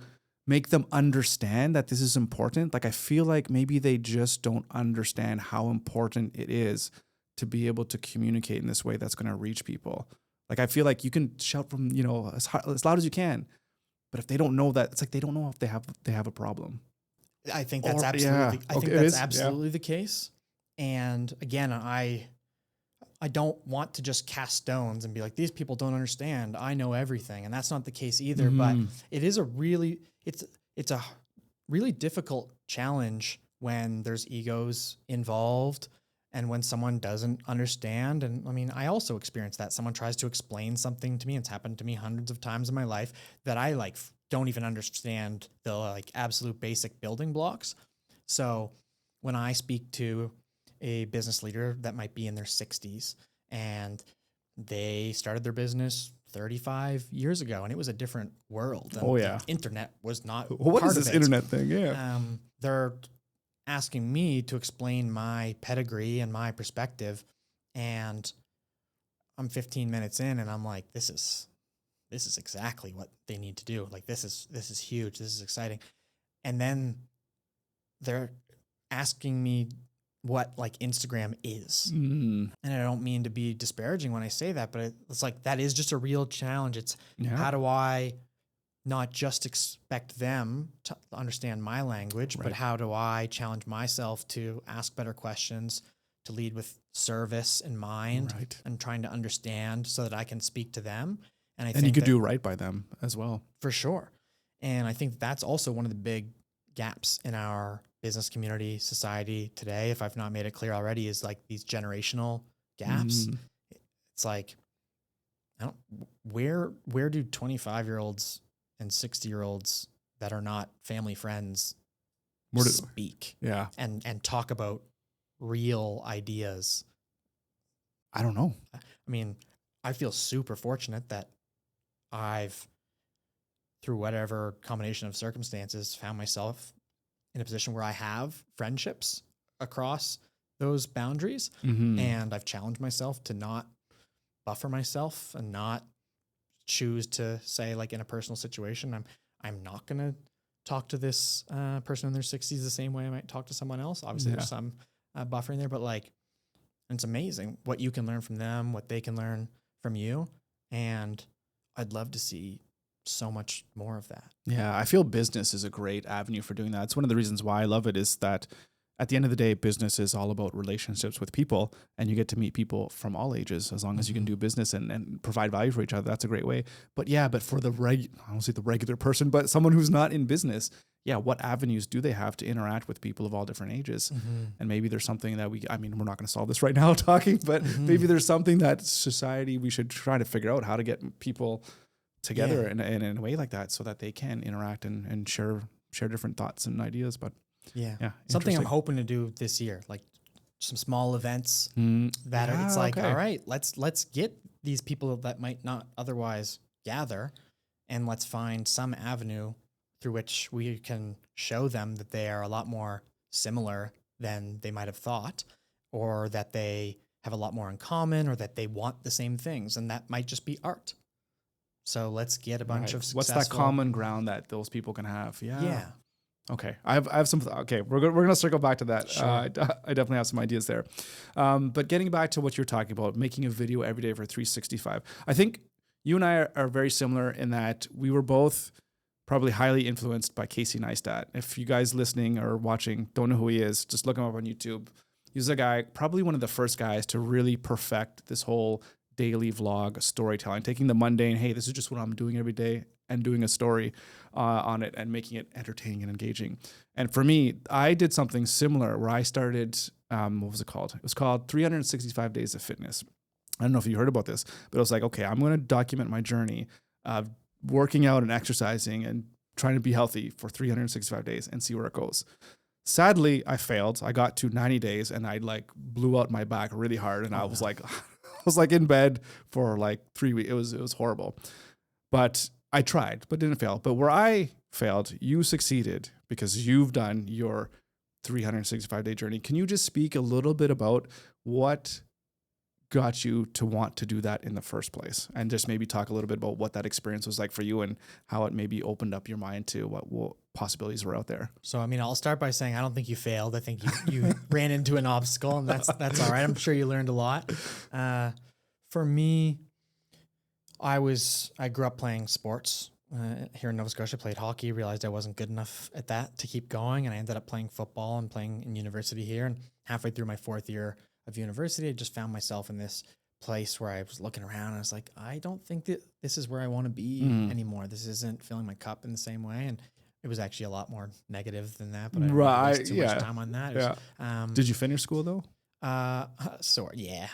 make them understand that this is important. Like, I feel like maybe they just don't understand how important it is to be able to communicate in this way that's going to reach people. Like, I feel like you can shout from, as loud as you can, but if they don't know that, it's like they don't know if they have a problem. I think that's absolutely the case. And again, I don't want to just cast stones and be like, these people don't understand, I know everything. And that's not the case either. But it is it's a really difficult challenge when there's egos involved and when someone doesn't understand. And I mean, I also experienced that. Someone tries to explain something to me. It's happened to me hundreds of times in my life that I don't even understand the absolute basic building blocks. So when I speak to a business leader that might be in their 60s and they started their business 35 years ago, and it was a different world. And Oh, yeah. the internet was not What part is of this it. internet thing? Yeah. They're asking me to explain my pedigree and my perspective, and I'm 15 minutes in, and I'm like, this is exactly what they need to do. Like, this is huge. This is exciting. And then they're asking me what like Instagram is. Mm. And I don't mean to be disparaging when I say that, but it's like, that is just a real challenge. It's Yeah. how do I not just expect them to understand my language, but Right. how do I challenge myself to ask better questions, to lead with service in mind, Right. and trying to understand so that I can speak to them. And I And think you could that, do right by them as well. for sure. And I think that's also one of the big gaps in our business community, society today, if I've not made it clear already, is like these generational gaps. Mm. It's like, where do 25-year-olds and 60-year-olds that are not family friends speak Yeah. and talk about real ideas? I don't know. I mean, I feel super fortunate that I've, through whatever combination of circumstances, found myself in a position where I have friendships across those boundaries. Mm-hmm. And I've challenged myself to not buffer myself and not choose to say, like, in a personal situation, I'm not going to talk to this person in their 60s the same way I might talk to someone else. Obviously, there's some buffering there, but like, it's amazing what you can learn from them, what they can learn from you. And I'd love to see so much more of that. Yeah, I feel business is a great avenue for doing that. It's one of the reasons why I love it, is that at the end of the day, business is all about relationships with people, and you get to meet people from all ages as long as you can do business and provide value for each other. That's a great way. But yeah, but for I don't say the regular person, but someone who's not in business, yeah, what avenues do they have to interact with people of all different ages? And maybe there's something that we're not going to solve this right now talking, but maybe there's something that society, we should try to figure out how to get people together in a way like that so that they can interact and share different thoughts and ideas. But yeah, something I'm hoping to do this year, like some small events that are, it's like, all right, let's get these people that might not otherwise gather, and let's find some avenue through which we can show them that they are a lot more similar than they might have thought, or that they have a lot more in common, or that they want the same things. And that might just be art. So let's get a bunch of successful... What's that common ground that those people can have? Yeah. Okay. I have some... Okay. We're going to circle back to that. Sure. I definitely have some ideas there. But getting back to what you're talking about, making a video every day for 365. I think you and I are very similar in that we were both probably highly influenced by Casey Neistat. If you guys listening or watching don't know who he is, just look him up on YouTube. He's a guy, probably one of the first guys to really perfect this whole daily vlog storytelling, taking the mundane, hey, this is just what I'm doing every day, and doing a story on it and making it entertaining and engaging. And for me, I did something similar where I started, what was it called? It was called 365 Days of Fitness. I don't know if you heard about this, but I was like, okay, I'm going to document my journey of working out and exercising and trying to be healthy for 365 days and see where it goes. Sadly, I failed. I got to 90 days and I like blew out my back really hard. And I was like, in bed for like 3 weeks. It was horrible, but I tried, but didn't fail. But where I failed, you succeeded because you've done your 365-day journey. Can you just speak a little bit about what got you to want to do that in the first place, and just maybe talk a little bit about what that experience was like for you and how it maybe opened up your mind to what possibilities were out there? So, I mean, I'll start by saying I don't think you failed. I think you ran into an obstacle, and that's all right. I'm sure you learned a lot. For me, I grew up playing sports here in Nova Scotia. Played hockey, realized I wasn't good enough at that to keep going, and I ended up playing football and playing in university here. And halfway through my fourth year of university, I just found myself in this place where I was looking around and I was like, I don't think that this is where I want to be anymore. This isn't filling my cup in the same way. And it was actually a lot more negative than that, but I didn't waste too much time on that. It was, Did you finish school though? Yeah.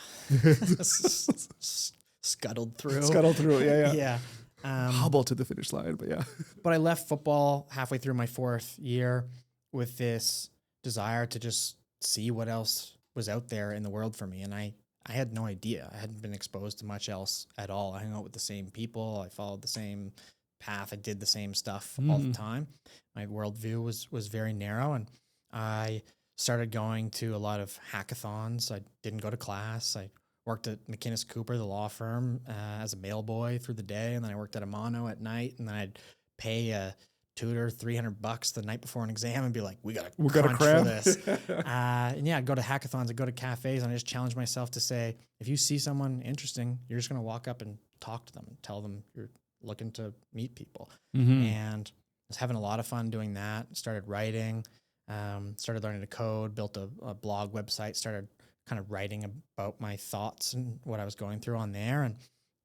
Scuttled through. Yeah. Hobbled to the finish line, but yeah. But I left football halfway through my fourth year with this desire to just see what else was out there in the world for me. And I I had no idea. I hadn't been exposed to much else at all. I hung out with the same people. I followed the same path. I did the same stuff all the time. My worldview was very narrow, and I started going to a lot of hackathons. I didn't go to class. I worked at McInnes Cooper, the law firm, as a mail boy through the day, and then I worked at a mono at night, and then I'd pay a tutor $300 the night before an exam and be like, we gotta crunch for this. And yeah, I'd go to hackathons, I'd go to cafes, and I just challenge myself to say, if you see someone interesting, you're just gonna walk up and talk to them and tell them you're looking to meet people. And I was having a lot of fun doing that. Started writing, started learning to code, built a blog website, started kind of writing about my thoughts and what I was going through on there, and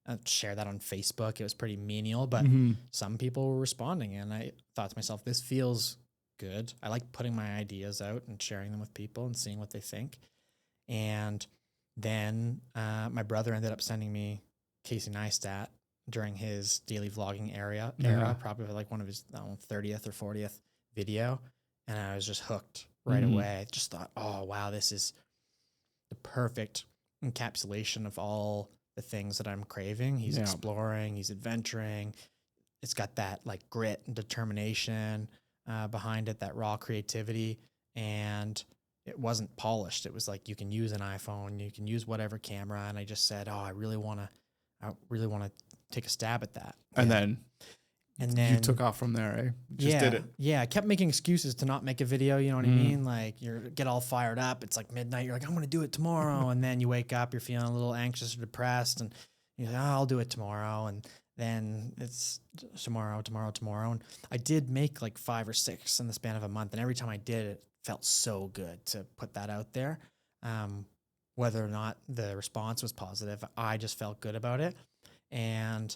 I'd share that on Facebook. It was pretty menial, but some people were responding, and I thought to myself, this feels good. I like putting my ideas out and sharing them with people and seeing what they think. And then my brother ended up sending me Casey Neistat during his daily vlogging era, probably like one of his 30th or 40th video. And I was just hooked right away. I just thought, oh, wow, this is the perfect encapsulation of all the things that I'm craving. He's exploring, he's adventuring. It's got that like grit and determination behind it, that raw creativity. And it wasn't polished. It was like, you can use an iPhone, you can use whatever camera. And I just said, oh, I really want to take a stab at that. And then you took off from there, eh? Just did it. Yeah, I kept making excuses to not make a video, you know what I mean? Like, you get all fired up, it's like midnight, you're like, I'm going to do it tomorrow. And then you wake up, you're feeling a little anxious or depressed, and you're like, oh, I'll do it tomorrow. And then it's tomorrow. And I did make like 5 or 6 in the span of a month. And every time I did, it felt so good to put that out there. Whether or not the response was positive, I just felt good about it. And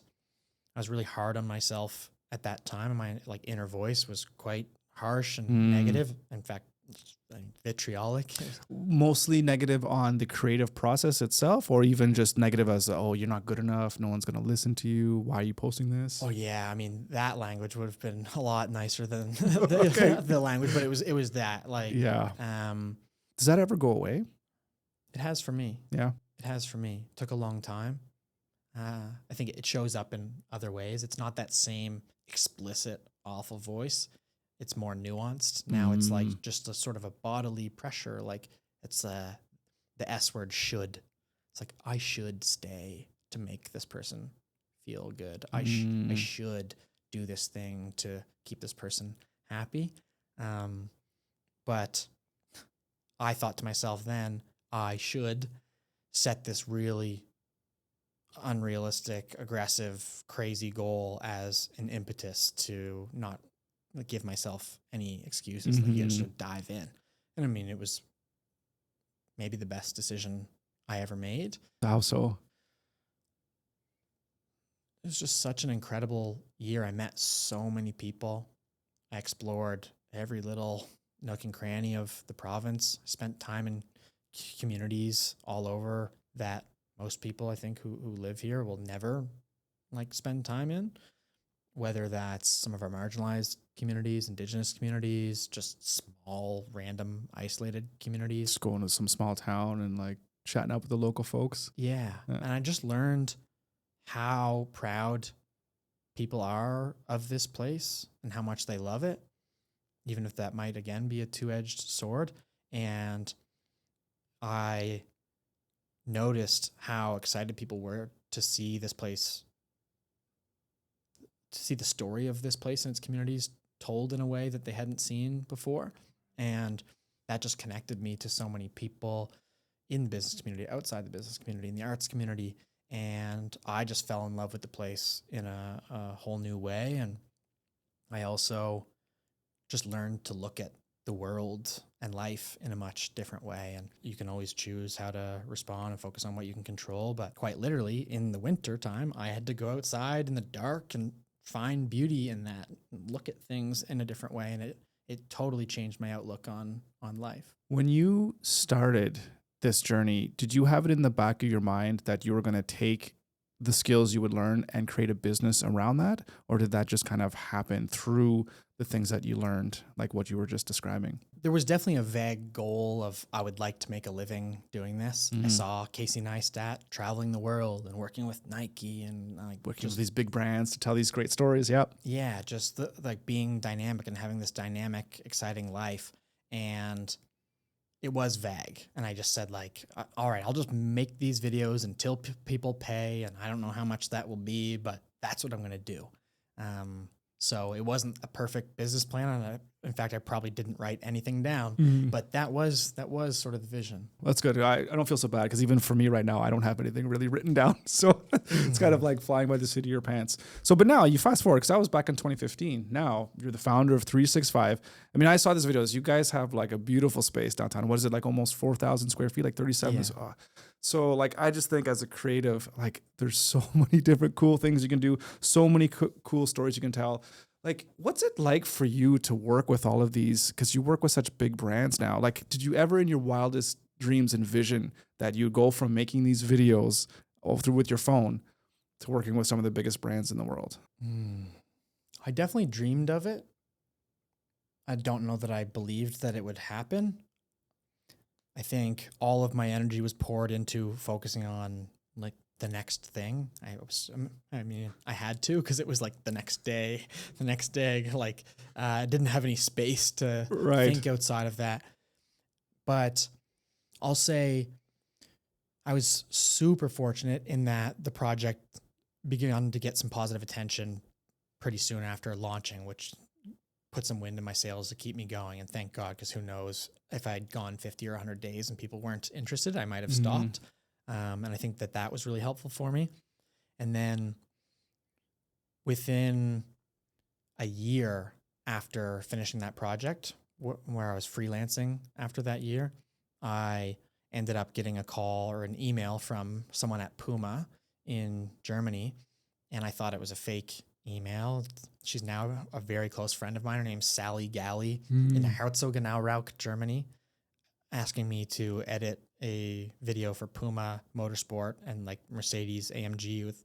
I was really hard on myself at that time. My like inner voice was quite harsh and negative. In fact, vitriolic. Mostly negative on the creative process itself, or even just negative as, oh, you're not good enough, no one's going to listen to you, why are you posting this? Oh yeah, I mean, that language would have been a lot nicer than the language, but it was that, like, does that ever go away? It has for me. Yeah, it has for me. It took a long time. I think it shows up in other ways. It's not that same explicit, awful voice. It's more nuanced. Now it's like just a sort of a bodily pressure. Like it's the S word, should. It's like, I should stay to make this person feel good. I should do this thing to keep this person happy. But I thought to myself then, I should set this really unrealistic, aggressive, crazy goal as an impetus to not give myself any excuses. Like, just dive in. And I mean, it was maybe the best decision I ever made. How so? It was just such an incredible year. I met so many people. I explored every little nook and cranny of the province. I spent time in communities all over that most people, I think, who live here will never like spend time in, whether that's some of our marginalized communities, Indigenous communities, just small, random, isolated communities. Just going to some small town and like chatting up with the local folks. Yeah. And I just learned how proud people are of this place and how much they love it, even if that might, again, be a two-edged sword. And I noticed how excited people were to see this place, to see the story of this place and its communities told in a way that they hadn't seen before. And that just connected me to so many people in the business community, outside the business community, in the arts community. And I just fell in love with the place in a whole new way. And I also just learned to look at the world and life in a much different way. And you can always choose how to respond and focus on what you can control. But quite literally, in the winter time, I had to go outside in the dark and find beauty in that, and look at things in a different way. And it totally changed my outlook on life. When you started this journey, did you have it in the back of your mind that you were going to take the skills you would learn and create a business around that? Or did that just kind of happen through the things that you learned, like what you were just describing? There was definitely a vague goal of I would like to make a living doing this. I saw Casey Neistat traveling the world and working with Nike and Working with these big brands to tell these great stories. Yep. yeah, just like being dynamic and having this dynamic, exciting life. And it was vague. And I just said like, all right, I'll just make these videos until people pay. And I don't know how much that will be, but that's what I'm going to do. So it wasn't a perfect business plan. And in fact, I probably didn't write anything down, but that was sort of the vision. That's good. I don't feel so bad because even for me right now, I don't have anything really written down. So it's kind of like flying by the seat of your pants. So, but now you fast forward, because that was back in 2015. Now you're the founder of 365. I mean, I saw these videos. You guys have like a beautiful space downtown. What is it, like almost 4,000 square feet, like 37? Yeah. So like, I just think as a creative, like there's so many different cool things you can do, so many cool stories you can tell. Like, what's it like for you to work with all of these? Because you work with such big brands now. Like, did you ever in your wildest dreams envision that you'd go from making these videos all through with your phone to working with some of the biggest brands in the world? I definitely dreamed of it. I don't know that I believed that it would happen. I think all of my energy was poured into focusing on like the next thing. I had to, because it was like the next day, like I didn't have any space to think outside of that. But I'll say I was super fortunate in that the project began to get some positive attention pretty soon after launching, which put some wind in my sails to keep me going. And thank God, because who knows, if I'd gone 50 or 100 days and people weren't interested, I might have stopped. And I think that was really helpful for me. And then within a year after finishing that project, where I was freelancing after that year, I ended up getting a call or an email from someone at Puma in Germany. And I thought it was a fake email. She's now a very close friend of mine. Her name's Sally Galley in Herzogenaurach, Germany, asking me to edit a video for Puma Motorsport and like Mercedes AMG with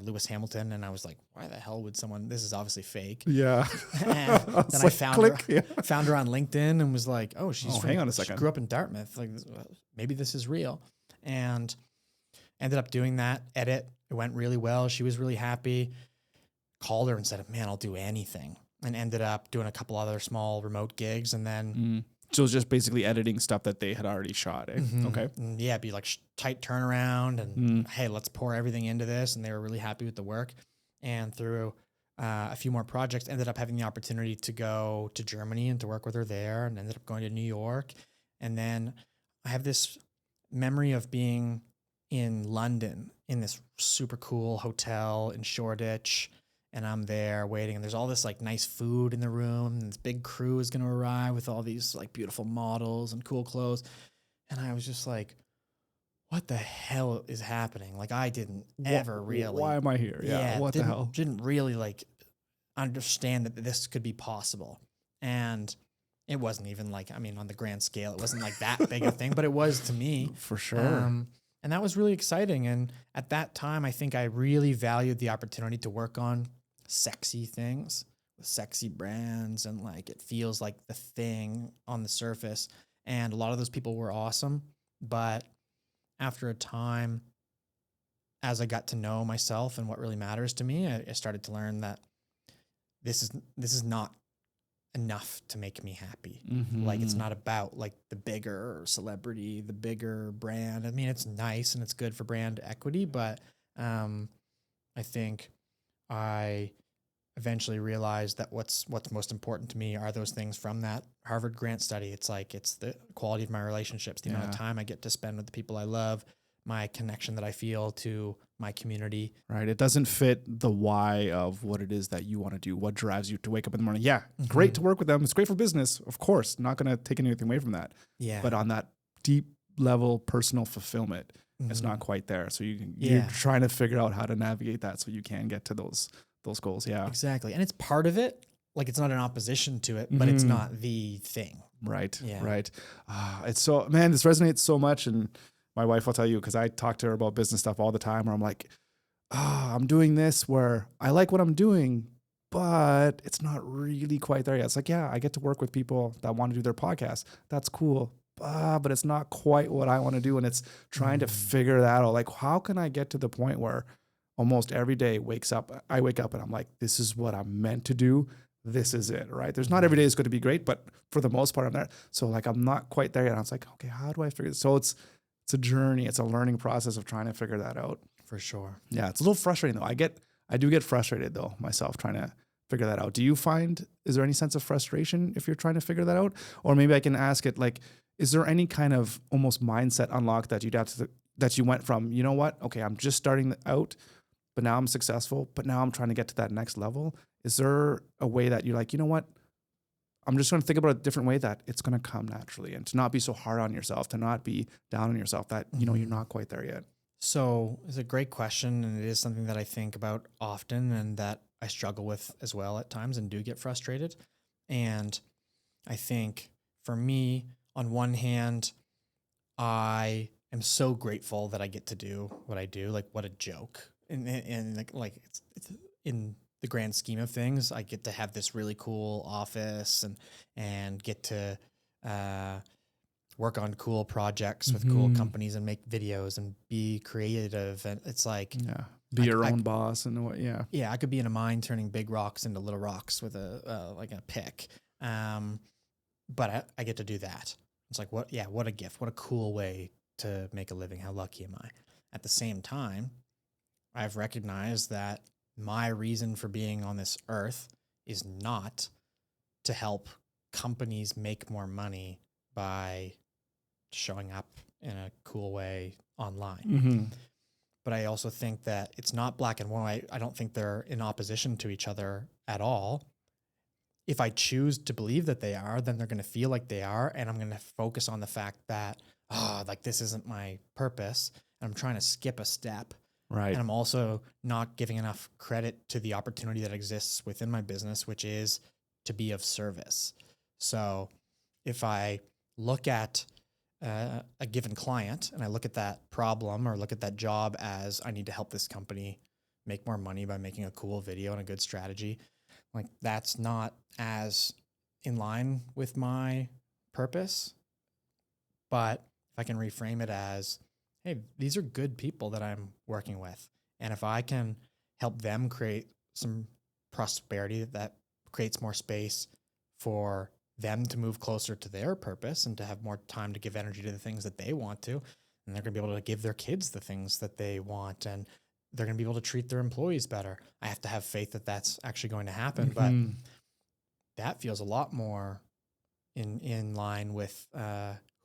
Lewis Hamilton. And I was like, why the hell would someone, this is obviously fake. Yeah. And then I found her on LinkedIn and was like, oh, hang on a second. She grew up in Dartmouth. Like, maybe this is real. And ended up doing that edit. It went really well. She was really happy. Called her and said, man, I'll do anything. And ended up doing a couple other small remote gigs. And then so it was just basically editing stuff that they had already shot. Eh? Okay. And yeah, be like tight turnaround and hey, let's pour everything into this. And they were really happy with the work. And through a few more projects, ended up having the opportunity to go to Germany and to work with her there, and ended up going to New York. And then I have this memory of being in London in this super cool hotel in Shoreditch. And I'm there waiting, and there's all this like nice food in the room, and this big crew is going to arrive with all these like beautiful models and cool clothes. And I was just like, what the hell is happening? Like, I didn't ever really. Why am I here? Yeah. What the hell? Didn't really like understand that this could be possible. And it wasn't even like, I mean, on the grand scale, it wasn't like that big a thing, but it was to me. For sure. And that was really exciting. And at that time, I think I really valued the opportunity to work on sexy things with sexy brands, and like it feels like the thing on the surface. And a lot of those people were awesome, but after a time, as I got to know myself and what really matters to me, I started to learn that this is not enough to make me happy. Like, it's not about like the bigger celebrity, the bigger brand. I mean, it's nice and it's good for brand equity, but I think I eventually realized that what's most important to me are those things from that Harvard grant study. It's like, it's the quality of my relationships, the amount of time I get to spend with the people I love, my connection that I feel to my community. Right. It doesn't fit the why of what it is that you want to do, what drives you to wake up in the morning. Yeah, great to work with them. It's great for business. Of course, not going to take anything away from that. Yeah. But on that deep level personal fulfillment, it's not quite there. So you're trying to figure out how to navigate that so you can get to those goals. Yeah, exactly. And it's part of it. Like, it's not in opposition to it, but it's not the thing. Right. Yeah. Right. It's so, man, this resonates so much. And my wife will tell you, because I talk to her about business stuff all the time, where I'm like, I'm doing this where I like what I'm doing, but it's not really quite there yet. It's like, yeah, I get to work with people that want to do their podcast. That's cool. But it's not quite what I want to do. And it's trying to figure that out. Like, how can I get to the point where almost every day I wake up and I'm like, this is what I'm meant to do. This is it, right? There's not every day is going to be great, but for the most part, I'm there. So like, I'm not quite there yet. I was like, okay, how do I figure this? So it's a journey. It's a learning process of trying to figure that out. For sure. Yeah, it's a little frustrating though. I do get frustrated though myself trying to figure that out. Do you find, is there any sense of frustration if you're trying to figure that out? Or maybe I can ask it like, is there any kind of almost mindset unlock that that you went from, you know what? Okay, I'm just starting out, but now I'm successful, but now I'm trying to get to that next level. Is there a way that you're like, you know what? I'm just going to think about it a different way, that it's going to come naturally, and to not be so hard on yourself, to not be down on yourself that, you know, you're not quite there yet. So it's a great question, and it is something that I think about often and that I struggle with as well at times and do get frustrated. And I think for me, on one hand, I am so grateful that I get to do what I do. Like, what a joke. And like it's in the grand scheme of things, I get to have this really cool office and get to work on cool projects with cool companies and make videos and be creative. And it's like, be your own boss and what, yeah, I could be in a mine turning big rocks into little rocks with like a pick. But I get to do that. It's like, what a gift, what a cool way to make a living. How lucky am I? At the same time, I've recognized that my reason for being on this earth is not to help companies make more money by showing up in a cool way online. But I also think that it's not black and white. I don't think they're in opposition to each other at all. If I choose to believe that they are, then they're going to feel like they are. And I'm going to focus on the fact that, like, this isn't my purpose. And I'm trying to skip a step. Right. And I'm also not giving enough credit to the opportunity that exists within my business, which is to be of service. So if I look at a given client and I look at that problem or look at that job as, I need to help this company make more money by making a cool video and a good strategy, like, that's not as in line with my purpose. But if I can reframe it as, hey, these are good people that I'm working with. And if I can help them create some prosperity that creates more space for them to move closer to their purpose and to have more time to give energy to the things that they want to, and they're going to be able to give their kids the things that they want, and they're going to be able to treat their employees better. I have to have faith that that's actually going to happen. But that feels a lot more in line with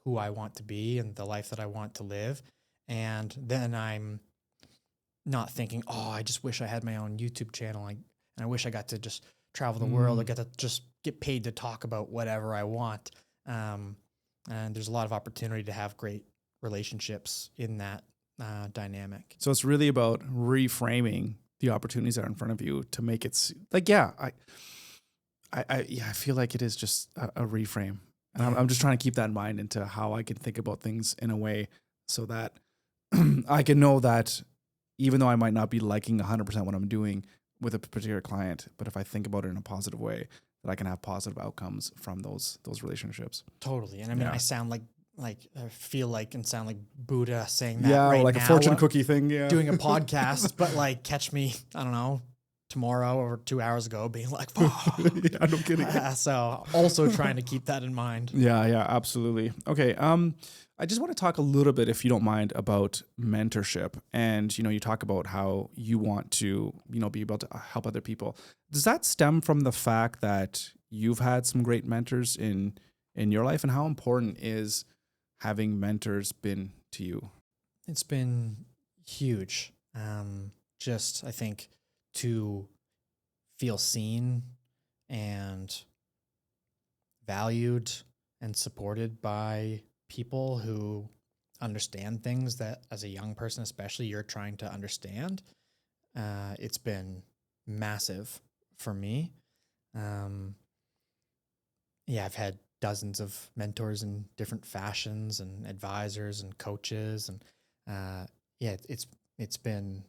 who I want to be and the life that I want to live. And then I'm not thinking, I just wish I had my own YouTube channel. And I wish I got to just travel the world. I get to just get paid to talk about whatever I want. And there's a lot of opportunity to have great relationships in that dynamic. So it's really about reframing the opportunities that are in front of you to make it like, I feel like it is just a reframe. And I'm just trying to keep that in mind into how I can think about things in a way so that I can know that even though I might not be liking 100% what I'm doing with a particular client, but if I think about it in a positive way, that I can have positive outcomes from those relationships. Totally. And I mean, I sound like I feel like and sound like Buddha saying that right like now, a fortune cookie thing. Doing a podcast, but like, catch me, I don't know, tomorrow or 2 hours ago being like, yeah, no kidding. So also trying to keep that in mind. Yeah, absolutely. Okay. I just want to talk a little bit, if you don't mind, about mentorship. And, you talk about how you want to, be able to help other people. Does that stem from the fact that you've had some great mentors in your life, and how important is having mentors been to you? It's been huge. Just, I think, to feel seen and valued and supported by people who understand things that, as a young person especially, you're trying to understand. It's been massive for me. I've had dozens of mentors in different fashions and advisors and coaches, and it's been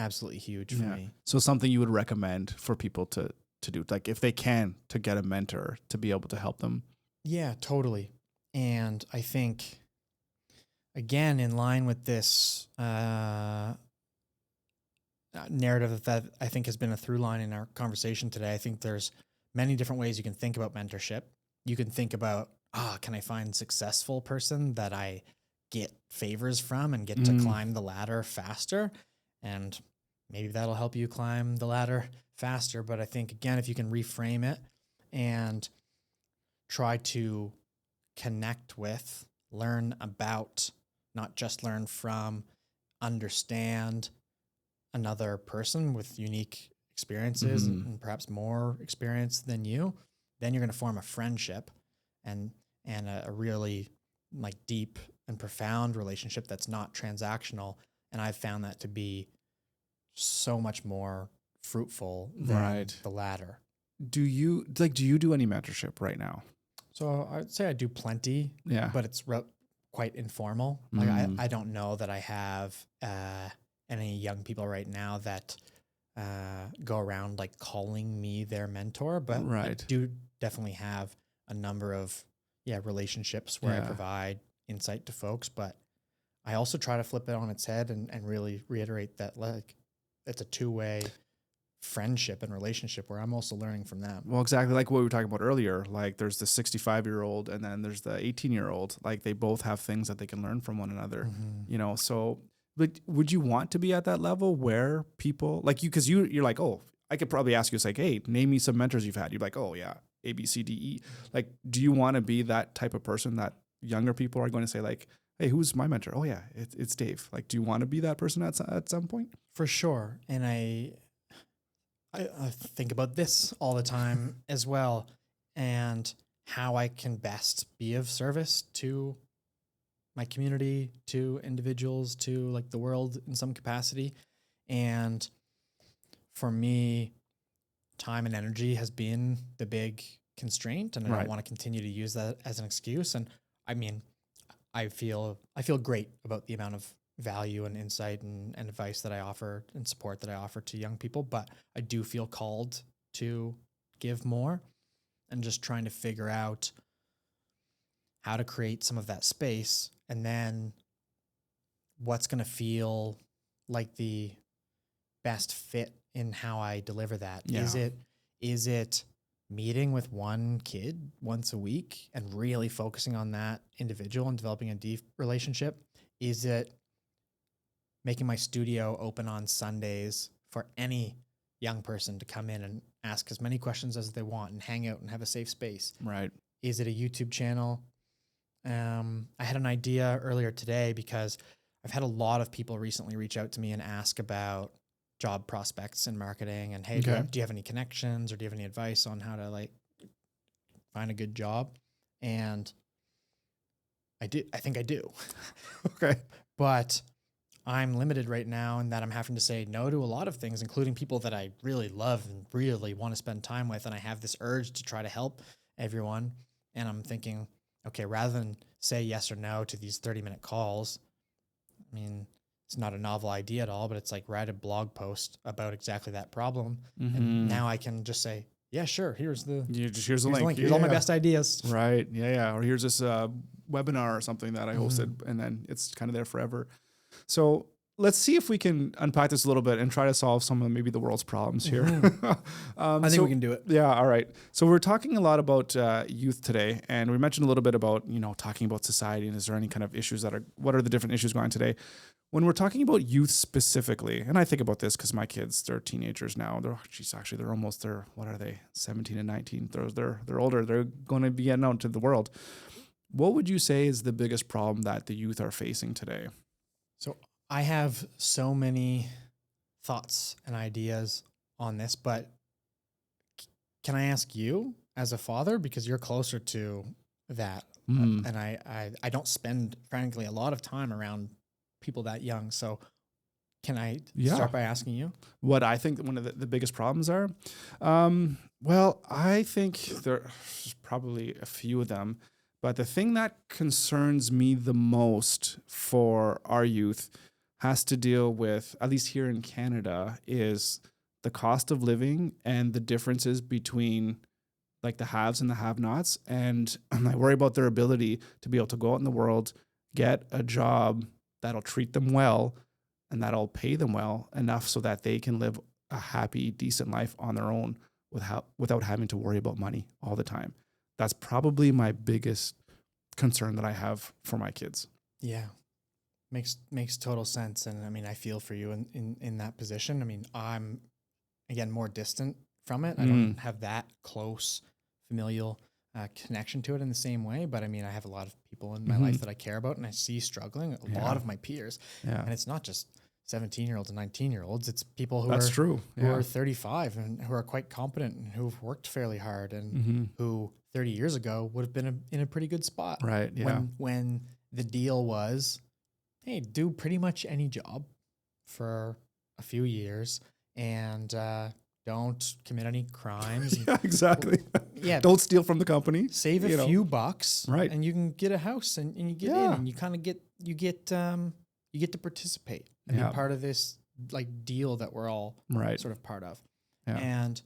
absolutely huge for me. So something you would recommend for people to do, like if they can, to get a mentor to be able to help them. Yeah, totally. And I think, again, in line with this narrative that I think has been a through line in our conversation today, I think there's many different ways you can think about mentorship. You can think about, can I find a successful person that I get favors from and get to climb the ladder faster? And maybe that'll help you climb the ladder faster. But I think, again, if you can reframe it and try to connect with, learn about, not just learn from, understand another person with unique experiences and perhaps more experience than you, then you're going to form a friendship and a really like deep and profound relationship that's not transactional. And I've found that to be so much more fruitful than the latter. Do you do any mentorship right now? So I'd say I do plenty, but it's quite informal. Like I don't know that I have any young people right now that go around like calling me their mentor, but I do definitely have a number of relationships where I provide insight to folks, but I also try to flip it on its head and really reiterate that like it's a two-way friendship and relationship where I'm also learning from them. Well, exactly like what we were talking about earlier. Like there's the 65-year-old and then there's the 18-year-old. Like they both have things that they can learn from one another, you know? So like, would you want to be at that level where people like you, cause you're like, oh, I could probably ask you, it's like, hey, name me some mentors you've had. You're like, oh yeah, A, B, C, D, E. Like, do you want to be that type of person that younger people are going to say like, hey, who's my mentor? Oh yeah, it's Dave. Like, do you want to be that person at some point? For sure. And I think about this all the time as well, and how I can best be of service to my community, to individuals, to like the world in some capacity. And for me, time and energy has been the big constraint, and I don't want to continue to use that as an excuse. And I mean, I feel great about the amount of value and insight and advice that I offer and support that I offer to young people, but I do feel called to give more, and just trying to figure out how to create some of that space, and then what's going to feel like the best fit in how I deliver that. Is it meeting with one kid once a week and really focusing on that individual and developing a deep relationship? Is it making my studio open on Sundays for any young person to come in and ask as many questions as they want and hang out and have a safe space? Right. Is it a YouTube channel? I had an idea earlier today because I've had a lot of people recently reach out to me and ask about job prospects in marketing and, hey, do you have any connections or do you have any advice on how to like find a good job? And I think I do. Okay. But I'm limited right now in that I'm having to say no to a lot of things, including people that I really love and really want to spend time with. And I have this urge to try to help everyone. And I'm thinking, okay, rather than say yes or no to these 30-minute calls, I mean, it's not a novel idea at all, but it's like write a blog post about exactly that problem. And now I can just say, yeah, sure. Here's the link. Here's all my best ideas. Right. Yeah. Or here's this webinar or something that I hosted, and then it's kind of there forever. So let's see if we can unpack this a little bit and try to solve some of maybe the world's problems here. I think we can do it. Yeah. All right. So we're talking a lot about youth today, and we mentioned a little bit about, talking about society, and is there any kind of issues what are the different issues going on today? When we're talking about youth specifically, and I think about this because my kids, they're teenagers now. What are they? 17 and 19. They're older. They're going to be getting out into the world. What would you say is the biggest problem that the youth are facing today? So I have so many thoughts and ideas on this, but can I ask you as a father, because you're closer to that, and I don't spend, frankly, a lot of time around people that young. So can I start by asking you what I think one of the biggest problems are? Well, I think there's probably a few of them, but the thing that concerns me the most for our youth has to deal with, at least here in Canada, is the cost of living and the differences between like the haves and the have-nots. And I worry about their ability to be able to go out in the world, get a job that'll treat them well and that'll pay them well enough so that they can live a happy, decent life on their own without having to worry about money all the time. That's probably my biggest concern that I have for my kids. Yeah. Makes total sense. And I mean, I feel for you in that position. I mean, I'm, again, more distant from it. I don't have that close familial connection to it in the same way. But I mean, I have a lot of people in my life that I care about and I see struggling, a lot of my peers. Yeah. And it's not just 17-year-olds and 19-year-olds. It's people who That's are true. who are 35 and who are quite competent and who've worked fairly hard and who 30 years ago would have been in a pretty good spot. Right. Yeah. When the deal was, hey, do pretty much any job for a few years and don't commit any crimes. Yeah, exactly. Yeah. Don't steal from the company. Save a few bucks. Right. And you can get a house and you get in and you kind of get to participate and be part of this like deal that we're all sort of part of. Yeah. And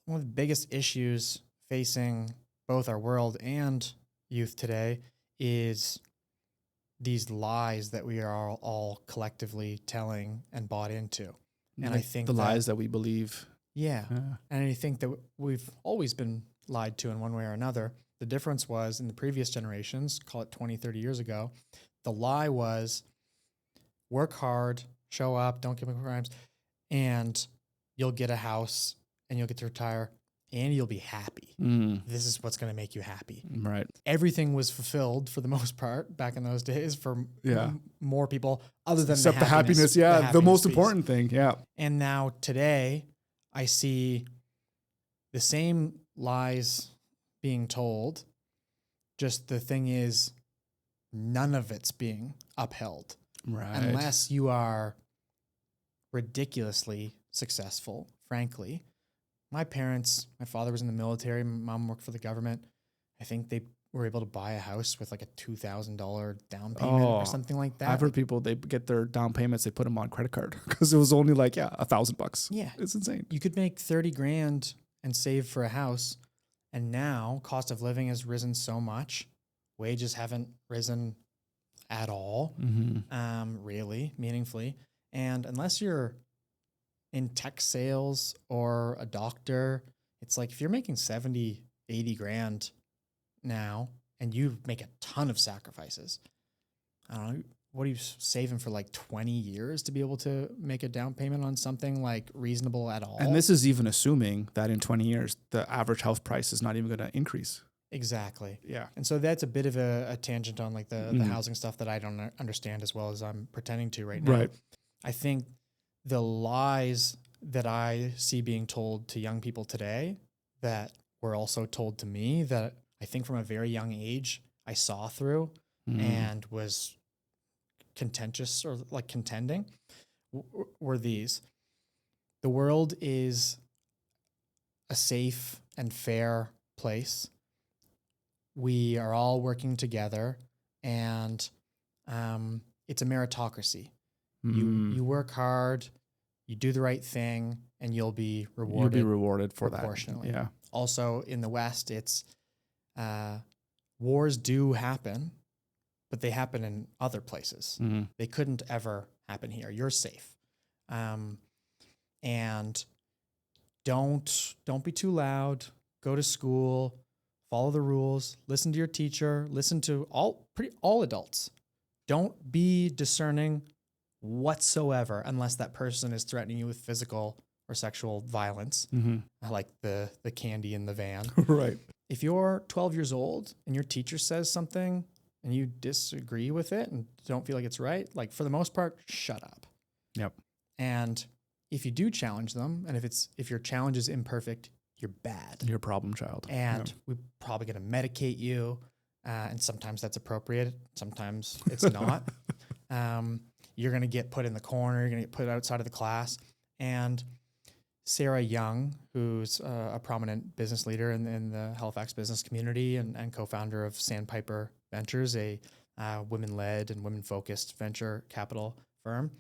one of the biggest issues facing both our world and youth today is these lies that we are all collectively telling and bought into. And like I think the lies that we believe. Yeah. And I think that we've always been lied to in one way or another. The difference was in the previous generations, call it 20, 30 years ago, the lie was work hard, show up, don't commit crimes, and you'll get a house and you'll get to retire and you'll be happy. This is what's going to make you happy. Right. Everything was fulfilled for the most part back in those days for more people other than except the happiness. Yeah. The most important thing. Yeah. And now today I see the same lies being told. Just the thing is none of it's being upheld. Right. Unless you are ridiculously successful, frankly. My father was in the military, my mom worked for the government. I think they were able to buy a house with like a $2,000 down payment or something like that. I've heard people, they get their down payments, they put them on credit card because it was only like, $1,000. Yeah. It's insane. You could make 30 grand and save for a house. And now cost of living has risen so much. Wages haven't risen at all, really, meaningfully. And unless you're in tech sales or a doctor, it's like if you're making 70, 80 grand now and you make a ton of sacrifices, I don't know, what are you saving for like 20 years to be able to make a down payment on something like reasonable at all? And this is even assuming that in 20 years, the average house price is not even going to increase. Exactly. Yeah. And so that's a bit of a tangent on like the housing stuff that I don't understand as well as I'm pretending to right now. Right. I think the lies that I see being told to young people today that were also told to me that I think from a very young age I saw through and was contentious or like contending were these. The world is a safe and fair place. We are all working together and it's a meritocracy. You work hard, you do the right thing, and you'll be rewarded. You'll be rewarded for that. Proportionally. Yeah. Also, in the West, it's wars do happen, but they happen in other places. They couldn't ever happen here. You're safe, and don't be too loud. Go to school, follow the rules, listen to your teacher, listen to all adults. Don't be discerning whatsoever unless that person is threatening you with physical or sexual violence, like the candy in the van. Right. If you're 12 years old and your teacher says something and you disagree with it and don't feel like it's right, like for the most part, shut up. Yep. And if you do challenge them, and if your challenge is imperfect, you're bad. You're a problem child. And we're probably going to medicate you. And sometimes that's appropriate. Sometimes it's not. You're going to get put in the corner. You're going to get put outside of the class. And Sarah Young, who's a prominent business leader in the Halifax business community and co-founder of Sandpiper Ventures, a women-led and women-focused venture capital firm.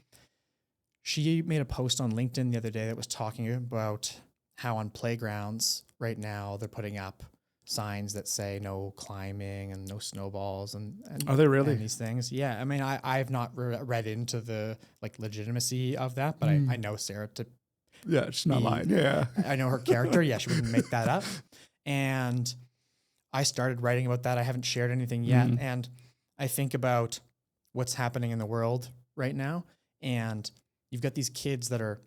She made a post on LinkedIn the other day that was talking about how on playgrounds right now they're putting up signs that say no climbing and no snowballs and Are they really? and these things. Yeah, I mean, I have not read into the like legitimacy of that, but I know Sarah to Yeah, she's not lying. Yeah. I know her character. Yeah, she wouldn't make that up. And I started writing about that. I haven't shared anything yet. And I think about what's happening in the world right now. And you've got these kids that are,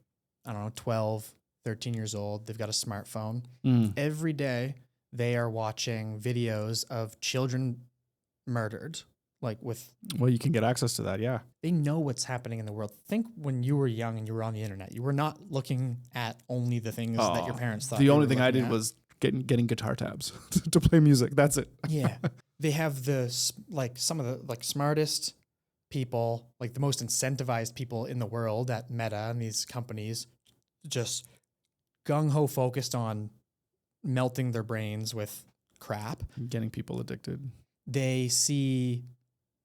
I don't know, 12, 13 years old. They've got a smartphone. Every day they are watching videos of children murdered, like with... Well, you can get access to that, yeah. They know what's happening in the world. Think when you were young and you were on the internet, you were not looking at only the things that your parents thought. The only thing I did was getting guitar tabs to play music. That's it. Yeah. They have some of the like smartest people, like the most incentivized people in the world at Meta and these companies, just gung-ho focused on melting their brains with crap. Getting people addicted. They see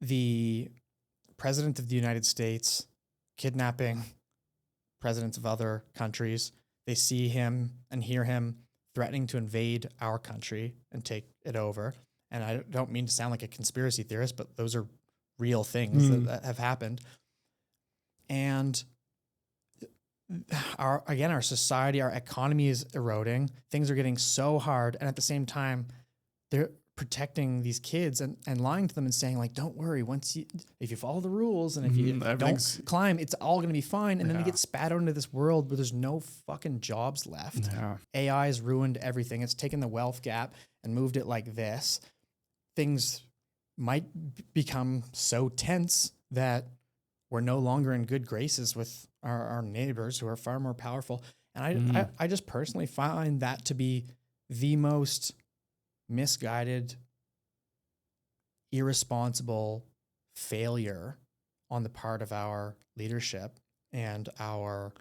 the president of the United States kidnapping presidents of other countries. They see him and hear him threatening to invade our country and take it over. And I don't mean to sound like a conspiracy theorist, but those are real things that have happened. And our society, our economy is eroding. Things are getting so hard. And at the same time, they're protecting these kids and lying to them and saying like, don't worry, if you follow the rules and if you don't climb, it's all going to be fine. And then they get spat out into this world where there's no fucking jobs left. Yeah. AI has ruined everything. It's taken the wealth gap and moved it like this. Things might become so tense that we're no longer in good graces with our neighbors who are far more powerful. And I just personally find that to be the most misguided, irresponsible failure on the part of our leadership and our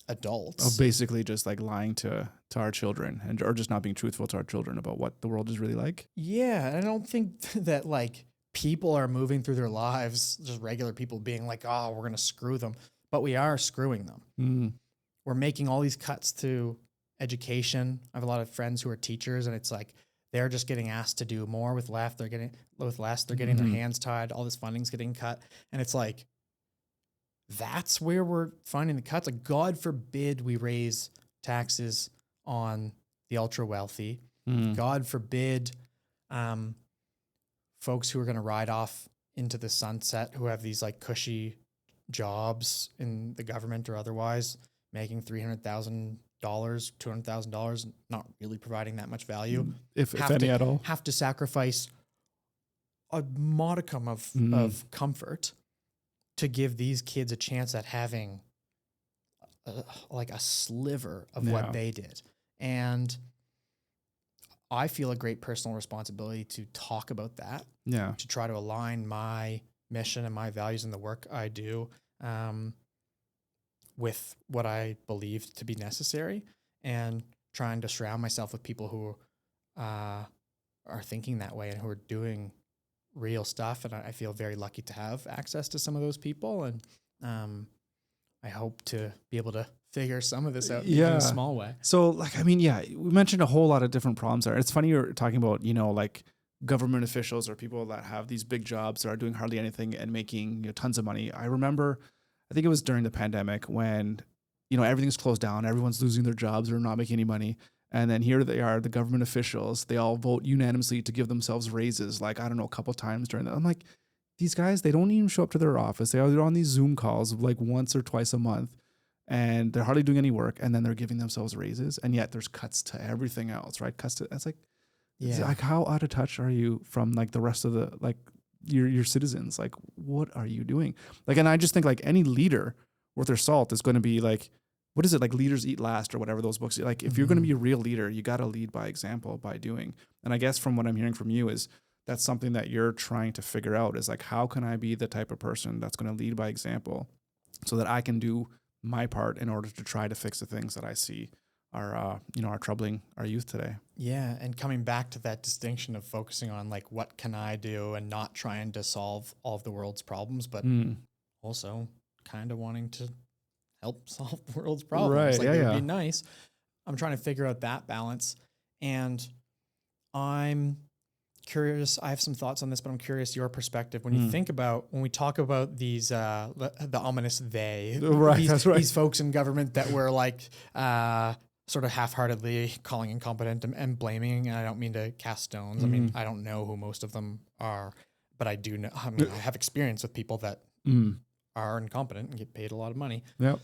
adults. Of basically just like lying to our children or just not being truthful to our children about what the world is really like. Yeah. I don't think that like people are moving through their lives, just regular people being like, oh, we're going to screw them. But we are screwing them. We're making all these cuts to education. I have a lot of friends who are teachers, and it's like they're just getting asked to do more with less. They're getting their hands tied. All this funding's getting cut. And it's like, that's where we're finding the cuts. Like, God forbid we raise taxes on the ultra wealthy. God forbid folks who are going to ride off into the sunset, who have these like cushy jobs in the government or otherwise, making $300,000, $200,000, not really providing that much value, if any at all, have to sacrifice a modicum of comfort to give these kids a chance at having like a sliver of what they did. And I feel a great personal responsibility to talk about that, to try to align my mission and my values and the work I do with what I believe to be necessary, and trying to surround myself with people who are thinking that way and who are doing real stuff. And I feel very lucky to have access to some of those people. And I hope to be able to figure some of this out in a small way. So like, I mean, we mentioned a whole lot of different problems there. It's funny you're talking about, like government officials or people that have these big jobs that are doing hardly anything and making tons of money. I remember, I think it was during the pandemic when, everything's closed down, everyone's losing their jobs or not making any money. And then here they are, the government officials, they all vote unanimously to give themselves raises, like, I don't know, a couple of times during that. I'm like, these guys, they don't even show up to their office. They're on these Zoom calls like once or twice a month, and they're hardly doing any work. And then they're giving themselves raises. And yet there's cuts to everything else, right? It's like, how out of touch are you from like the rest of the, like your citizens? Like, what are you doing? Like, and I just think like any leader worth their salt is going to be like, what is it? Like Leaders Eat Last or whatever those books. Like if you're going to be a real leader, you got to lead by example, by doing. And I guess from what I'm hearing from you is that's something that you're trying to figure out is like, how can I be the type of person that's going to lead by example so that I can do my part in order to try to fix the things that I see are troubling our youth today. Yeah. And coming back to that distinction of focusing on like, what can I do, and not trying to solve all of the world's problems, but also kind of wanting to help solve the world's problems. Right. Like Yeah, it would yeah. be nice. I'm trying to figure out that balance. And I'm curious. I have some thoughts on this, but I'm curious your perspective. When you think about, when we talk about these, the ominous they, Right, these, that's right. these folks in government that were like, sort of half-heartedly calling incompetent and blaming. And I don't mean to cast stones. I mean, I don't know who most of them are, but I do know, I mean, I have experience with people that are incompetent and get paid a lot of money. Yep.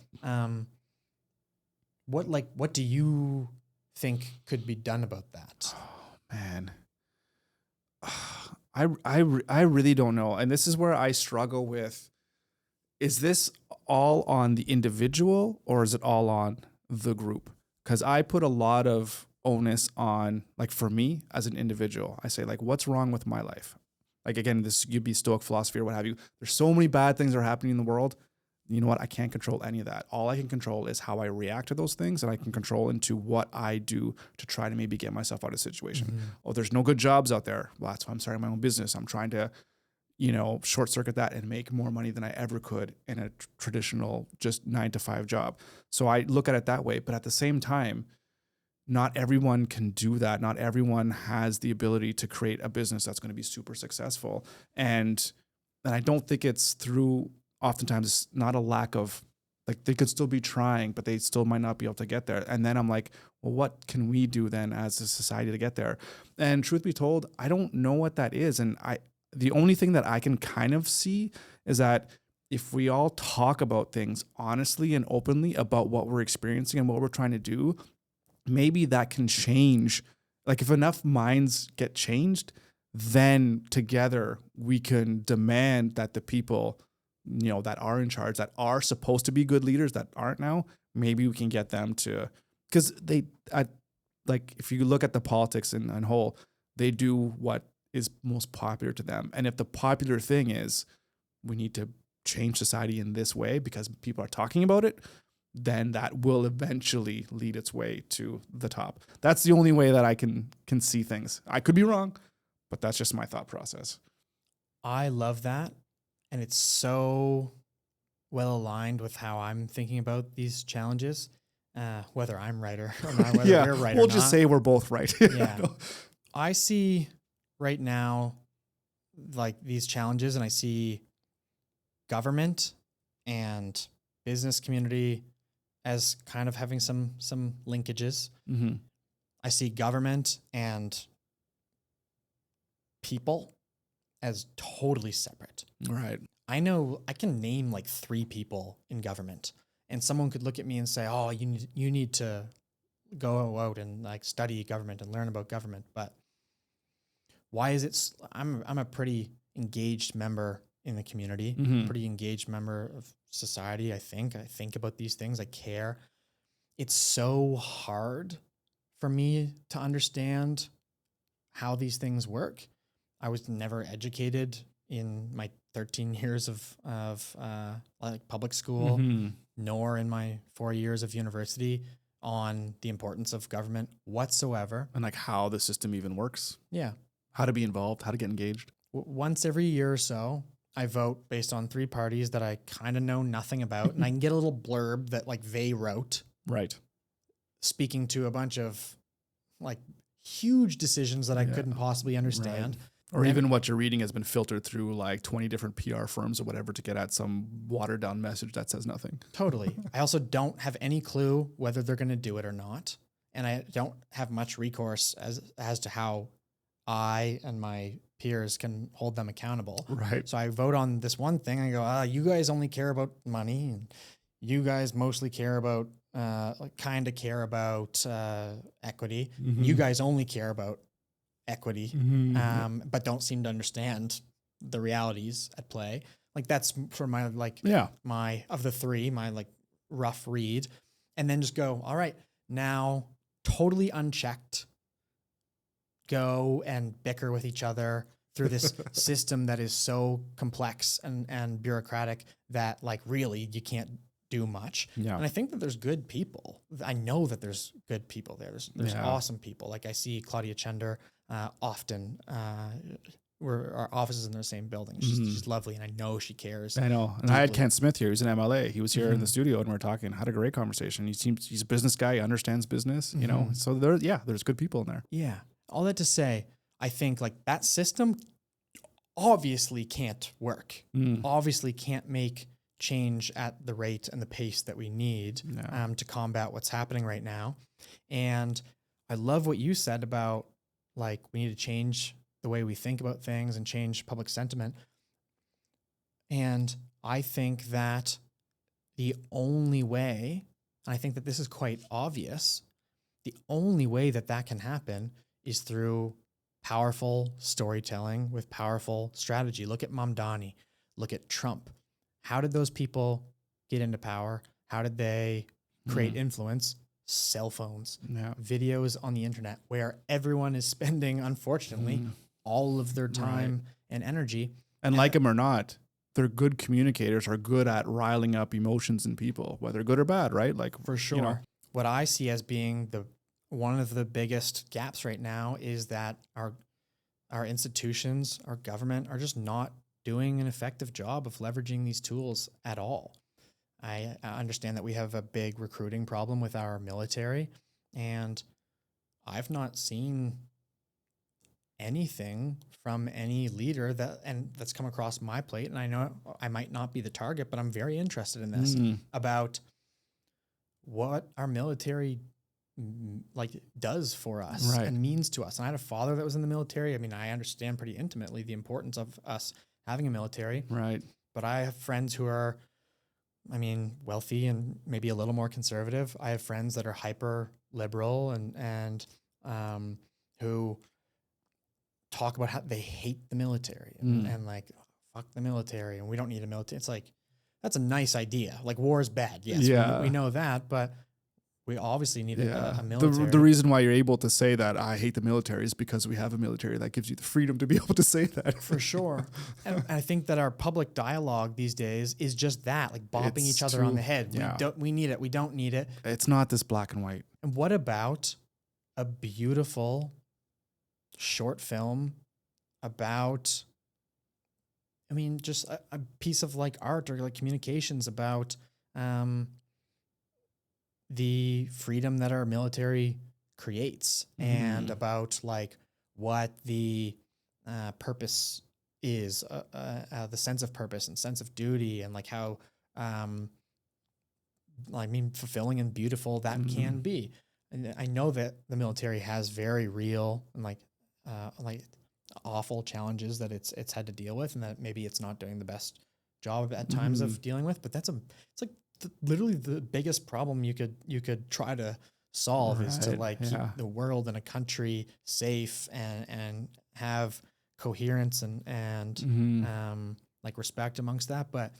What do you think could be done about that? Man, I really don't know. And this is where I struggle with, is this all on the individual or is it all on the group? Because I put a lot of onus on, like for me as an individual, I say like, what's wrong with my life? Like, again, this could be Stoic philosophy or what have you. There's so many bad things that are happening in the world. You know what? I can't control any of that. All I can control is how I react to those things, and I can control into what I do to try to maybe get myself out of a situation. Oh, there's no good jobs out there. Well, that's why I'm starting my own business. I'm trying to, short circuit that and make more money than I ever could in a traditional just 9-to-5 job. So I look at it that way. But at the same time, not everyone can do that. Not everyone has the ability to create a business that's going to be super successful. And I don't think it's through, oftentimes it's not a lack of, like they could still be trying, but they still might not be able to get there. And then I'm like, well, what can we do then as a society to get there? And truth be told, I don't know what that is. And the only thing that I can kind of see is that if we all talk about things honestly and openly about what we're experiencing and what we're trying to do, maybe that can change. Like if enough minds get changed, then together we can demand that the people, that are in charge, that are supposed to be good leaders that aren't now, maybe we can get them to, because like if you look at the politics in whole, they do what is most popular to them. And if the popular thing is we need to change society in this way because people are talking about it, then that will eventually lead its way to the top. That's the only way that I can see things. I could be wrong, but that's just my thought process. I love that. And it's so well aligned with how I'm thinking about these challenges, whether I'm right or not, whether we're right we'll or not. just say we're both right. Yeah. I see right now, like these challenges, and I see government and business community as kind of having some linkages. Mm-hmm. I see government and people as totally separate. Right. I know I can name like 3 people in government, and someone could look at me and say, "Oh, you need to go out and like study government and learn about government." But why is it? I'm a pretty engaged member in the community, pretty engaged member of society. I think about these things. I care. It's so hard for me to understand how these things work. I was never educated in my 13 years of like public school, nor in my 4 years of university on the importance of government whatsoever. And like how the system even works. Yeah. How to be involved, how to get engaged. Once every year or so, I vote based on 3 parties that I kind of know nothing about. And I can get a little blurb that like they wrote. Right. Speaking to a bunch of like huge decisions that I couldn't possibly understand. Right. Or even what you're reading has been filtered through like 20 different PR firms or whatever to get at some watered down message that says nothing. Totally. I also don't have any clue whether they're going to do it or not. And I don't have much recourse as to how I and my peers can hold them accountable. Right. So I vote on this one thing. I go, you guys only care about money, and you guys mostly care about, kind of care about equity. You guys only care about equity, but don't seem to understand the realities at play. Like that's for my, my, of the 3, my like rough read, and then just go, all right, now totally unchecked, go and bicker with each other through this system that is so complex and bureaucratic that like really you can't do much. Yeah. And I think that there's good people. I know that there's good people there. There's awesome people. Like I see Claudia Chender often our offices in the same building. She's lovely, and I know she cares. I know. And I had Kent Smith here. He's in MLA. He was here in the studio, and we were talking. Had a great conversation. He's a business guy. He understands business. You know. So there's good people in there. Yeah. All that to say, I think like that system obviously can't work. Obviously can't make change at the rate and the pace that we need to combat what's happening right now. And I love what you said about like we need to change the way we think about things and change public sentiment. And I think that the only way, and I think that this is quite obvious, the only way that that can happen is through powerful storytelling with powerful strategy. Look at Mamdani. Look at Trump. How did those people get into power? How did they create influence? Cell phones, videos on the internet, where everyone is spending, unfortunately, all of their time and energy. And like them or not, they're good communicators, are good at riling up emotions in people, whether good or bad, right? Like for sure. You know, what I see as being one of the biggest gaps right now is that our institutions, our government are just not doing an effective job of leveraging these tools at all. I understand that we have a big recruiting problem with our military, and I've not seen anything from any leader that's come across my plate. And I know I might not be the target, but I'm very interested in this about what our military like does for us and means to us. And I had a father that was in the military. I mean, I understand pretty intimately the importance of us having a military. Right. But I have friends who are, I mean, wealthy and maybe a little more conservative. I have friends that are hyper liberal and who talk about how they hate the military and like, fuck the military and we don't need a military. It's like, that's a nice idea. Like war is bad. Yes, we know that, but we obviously need a military. The reason why you're able to say that I hate the military is because we have a military that gives you the freedom to be able to say that. For sure. And I think that our public dialogue these days is just that, like bopping each other on the head. Yeah. We need it. We don't need it. It's not this black and white. And what about a beautiful short film about, I mean, just a piece of like art or like communications about the freedom that our military creates and about like what the purpose is, the sense of purpose and sense of duty and like how, I mean, fulfilling and beautiful that can be. And I know that the military has very real and like awful challenges that it's had to deal with and that maybe it's not doing the best job at times of dealing with, but it's like literally the biggest problem you could try to solve is to like keep the world and a country safe and have coherence and like respect amongst that. But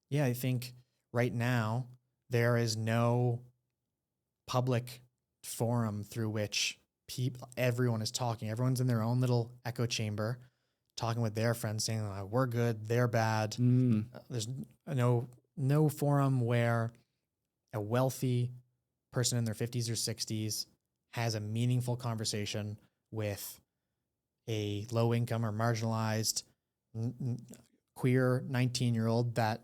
yeah, I think right now there is no public forum through which everyone is talking. Everyone's in their own little echo chamber talking with their friends saying, oh, we're good, they're bad. There's no forum where a wealthy person in their 50s or 60s has a meaningful conversation with a low income or marginalized queer 19-year-old that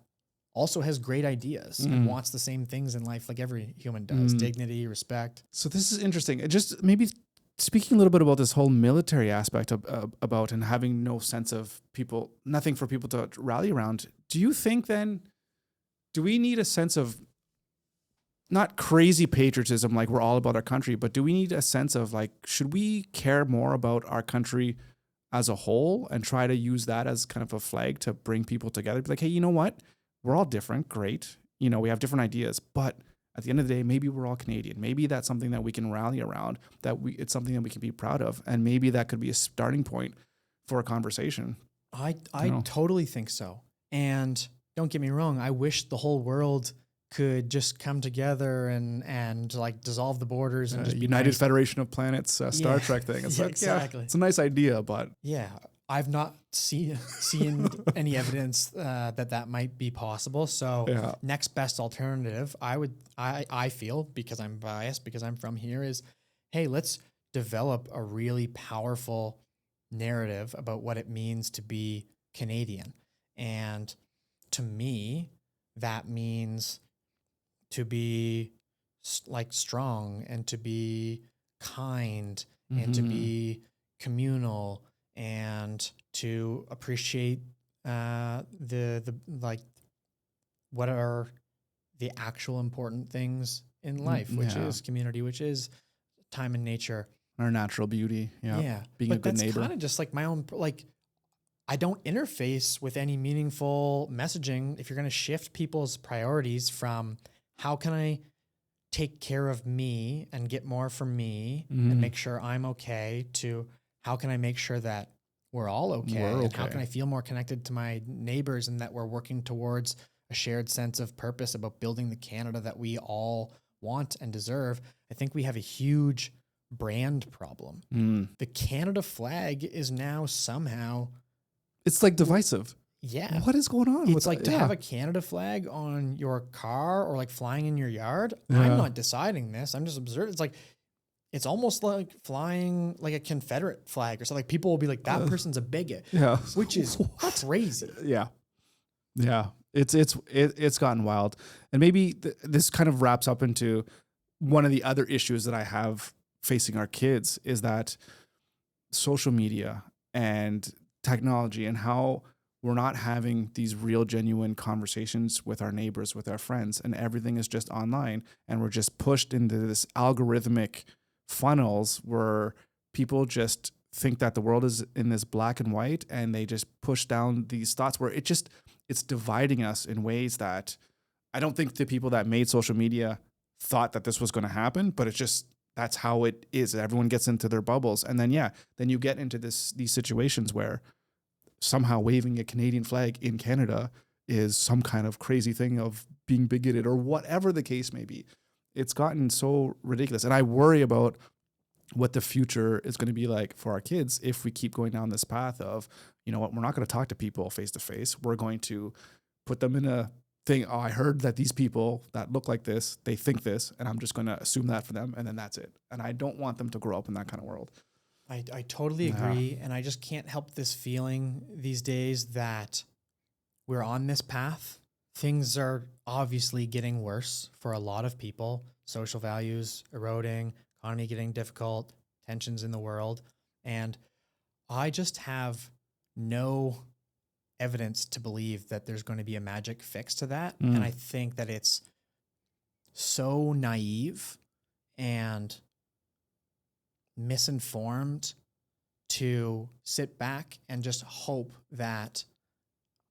also has great ideas and wants the same things in life like every human does, dignity, respect. So this is interesting. It just maybe speaking a little bit about this whole military aspect about and having no sense of people, nothing for people to rally around. Do you think then, do we need a sense of not crazy patriotism, like we're all about our country, but do we need a sense of like, should we care more about our country as a whole and try to use that as kind of a flag to bring people together? Be like, hey, you know what? We're all different. Great. You know, we have different ideas, but at the end of the day, maybe we're all Canadian. Maybe that's something that we can rally around, it's something that we can be proud of. And maybe that could be a starting point for a conversation. I totally think so. And don't get me wrong, I wish the whole world could just come together and like dissolve the borders and just be United nice. Federation of Planets Star Trek thing. It's like, exactly. It's a nice idea, but I've not seen any evidence that might be possible. So next best alternative, I feel, because I'm biased, because I'm from here, is, hey, let's develop a really powerful narrative about what it means to be Canadian. And to me, that means to be like strong and to be kind and to be communal and to appreciate the like what are the actual important things in life, which is community, which is time in nature, our natural beauty. Yeah. Being but a good that's neighbor. kind of just like my own, like, I don't interface with any meaningful messaging if you're going to shift people's priorities from how can I take care of me and get more from me and make sure I'm okay to how can I make sure that we're all okay, and how can I feel more connected to my neighbors and that we're working towards a shared sense of purpose about building the Canada that we all want and deserve. I think we have a huge brand problem. The Canada flag is now somehow, it's like divisive. yeah. What is going on? It's like to have a Canada flag on your car or like flying in your yard. I'm not deciding this. I'm just observing. It's like, it's almost like flying like a Confederate flag or something. Like people will be like, that person's a bigot, which is crazy. Yeah. It's gotten wild. And maybe this kind of wraps up into one of the other issues that I have facing our kids is that social media and technology and how we're not having these real, genuine conversations with our neighbors, with our friends, and everything is just online. And we're just pushed into this algorithmic funnels where people just think that the world is in this black and white, and they just push down these thoughts where it's dividing us in ways that I don't think the people that made social media thought that this was going to happen, but it's just, that's how it is. Everyone gets into their bubbles. And then, then you get into these situations where somehow waving a Canadian flag in Canada is some kind of crazy thing of being bigoted or whatever the case may be. It's gotten so ridiculous. And I worry about what the future is going to be like for our kids if we keep going down this path of, you know what, we're not going to talk to people face to face. We're going to put them in a thing. Oh, I heard that these people that look like this, they think this, and I'm just going to assume that for them. And then that's it. And I don't want them to grow up in that kind of world. I totally agree. And I just can't help this feeling these days that we're on this path. Things are obviously getting worse for a lot of people. Social values eroding, economy getting difficult, tensions in the world. And I just have no evidence to believe that there's going to be a magic fix to that. And I think that it's so naive and misinformed to sit back and just hope that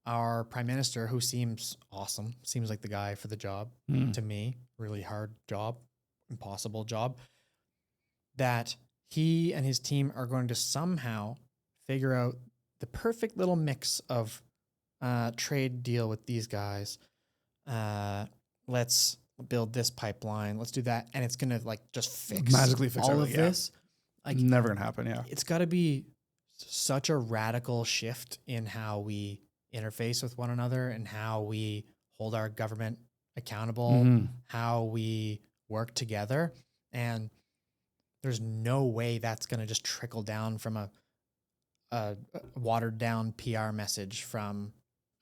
our prime minister, who seems awesome, seems like the guy for the job to me, really hard job, impossible job, that he and his team are going to somehow figure out the perfect little mix of trade deal with these guys. Let's build this pipeline. Let's do that. And it's going to like just magically fix all of this. Like, never going to happen. Yeah. It's got to be such a radical shift in how we interface with one another and how we hold our government accountable, how we work together. And there's no way that's going to just trickle down from a watered down PR message from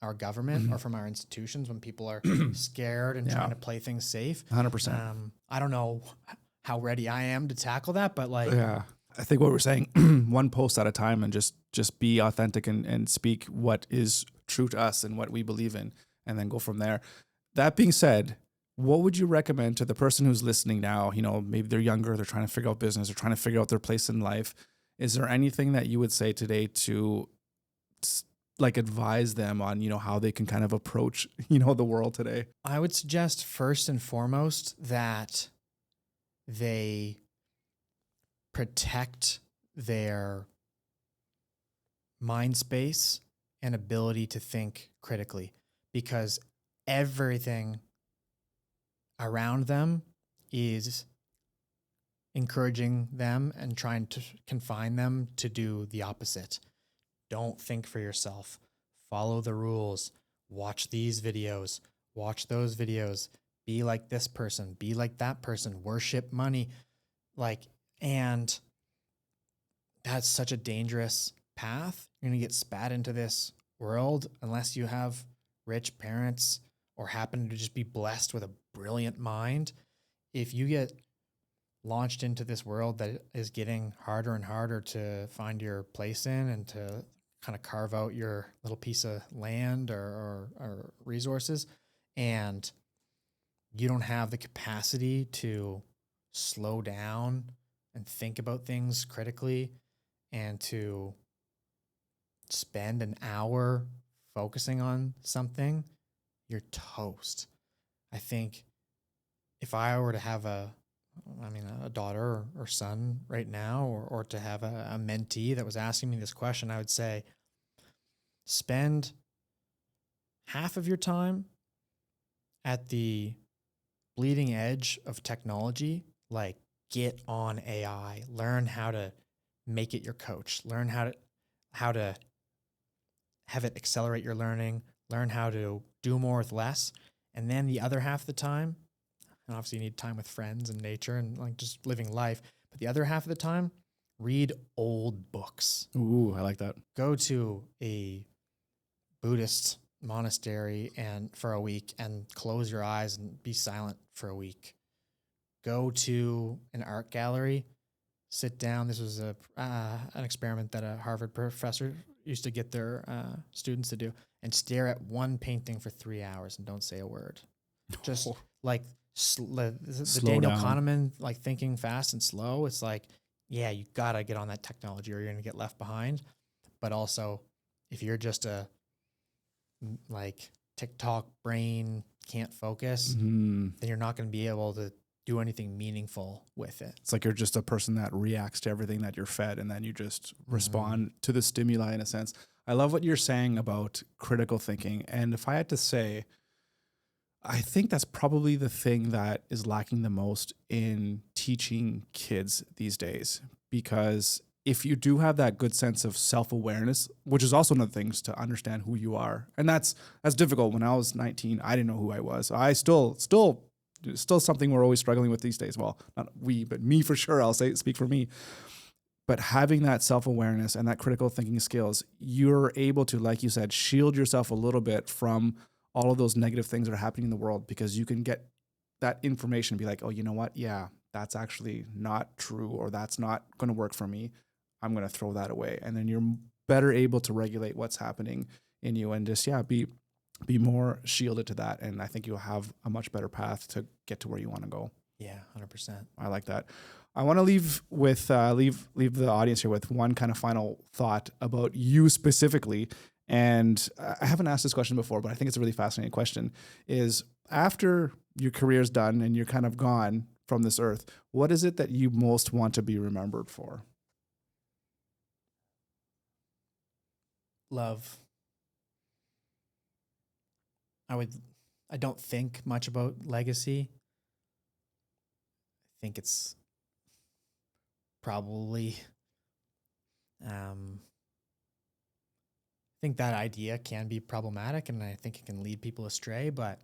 our government or from our institutions when people are scared and trying to play things safe. 100%. I don't know how ready I am to tackle that, but like, I think what we're saying, one post at a time, and just be authentic and speak what is true to us and what we believe in, and then go from there. That being said, what would you recommend to the person who's listening now? You know, maybe they're younger, they're trying to figure out business, they're trying to figure out their place in life. Is there anything that you would say today to like advise them on, you know, how they can kind of approach, you know, the world today? I would suggest first and foremost that they protect their mind space and ability to think critically, because everything around them is encouraging them and trying to confine them to do the opposite. Don't think for yourself. Follow the rules. Watch these videos. Watch those videos. Be like this person. Be like that person. Worship money. And that's such a dangerous path, you're going to get spat into this world unless you have rich parents or happen to just be blessed with a brilliant mind. If you get launched into this world that is getting harder and harder to find your place in and to kind of carve out your little piece of land or resources, and you don't have the capacity to slow down and think about things critically and to spend an hour focusing on something, you're toast. I think if I were to have a daughter or son right now, or to have a mentee that was asking me this question, I would say, spend half of your time at the bleeding edge of technology, like get on AI, learn how to make it your coach, learn how to have it accelerate your learning, learn how to do more with less. And then the other half of the time, and obviously you need time with friends and nature and like just living life, but the other half of the time, read old books. Ooh, I like that. Go to a Buddhist monastery and for a week and close your eyes and be silent for a week. Go to an art gallery, sit down. This was an experiment that a Harvard professor used to get their students to do, and stare at one painting for 3 hours and don't say a word. Just like the Daniel down. Kahneman, like thinking fast and slow. It's like, yeah, you gotta get on that technology or you're gonna get left behind. But also, if you're just a like TikTok brain, can't focus, then you're not gonna be able to do anything meaningful with it. It's like you're just a person that reacts to everything that you're fed, and then you just respond to the stimuli in a sense. I love what you're saying about critical thinking. And if I had to say, I think that's probably the thing that is lacking the most in teaching kids these days. Because if you do have that good sense of self-awareness, which is also another thing, is to understand who you are. And that's difficult. When I was 19, I didn't know who I was. I still something we're always struggling with these days. Well, not we, but me for sure. I'll speak for me. But having that self-awareness and that critical thinking skills, you're able to, like you said, shield yourself a little bit from all of those negative things that are happening in the world, because you can get that information and be like, oh, you know what? Yeah, that's actually not true, or that's not going to work for me. I'm going to throw that away. And then you're better able to regulate what's happening in you and just, be more shielded to that. And I think you'll have a much better path to get to where you want to go. Yeah, 100%. I like that. I want to leave the audience here with one kind of final thought about you specifically. And I haven't asked this question before, but I think it's a really fascinating question, is after your career's done and you're kind of gone from this earth, what is it that you most want to be remembered for? Love. I don't think much about legacy. I think it's probably, I think that idea can be problematic, and I think it can lead people astray. But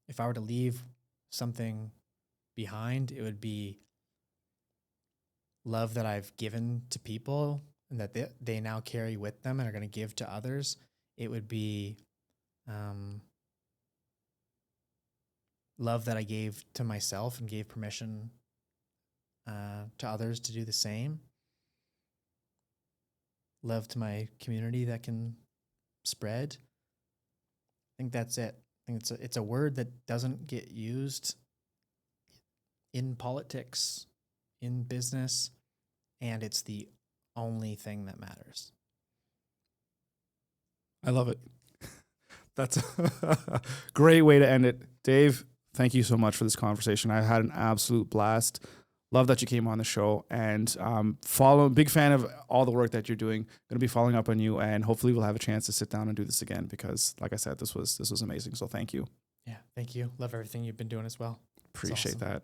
if I were to leave something behind, it would be love that I've given to people and that they now carry with them and are going to give to others. It would be love that I gave to myself and gave permission to others to do the same. Love to my community that can spread. I think that's it. I think it's a word that doesn't get used in politics, in business, and it's the only thing that matters. I love it. That's a great way to end it. Dave, thank you so much for this conversation. I had an absolute blast. Love that you came on the show, and big fan of all the work that you're doing. Going to be following up on you, and hopefully we'll have a chance to sit down and do this again, because like I said, this was amazing. So thank you. Yeah, thank you. Love everything you've been doing as well. Appreciate awesome. that.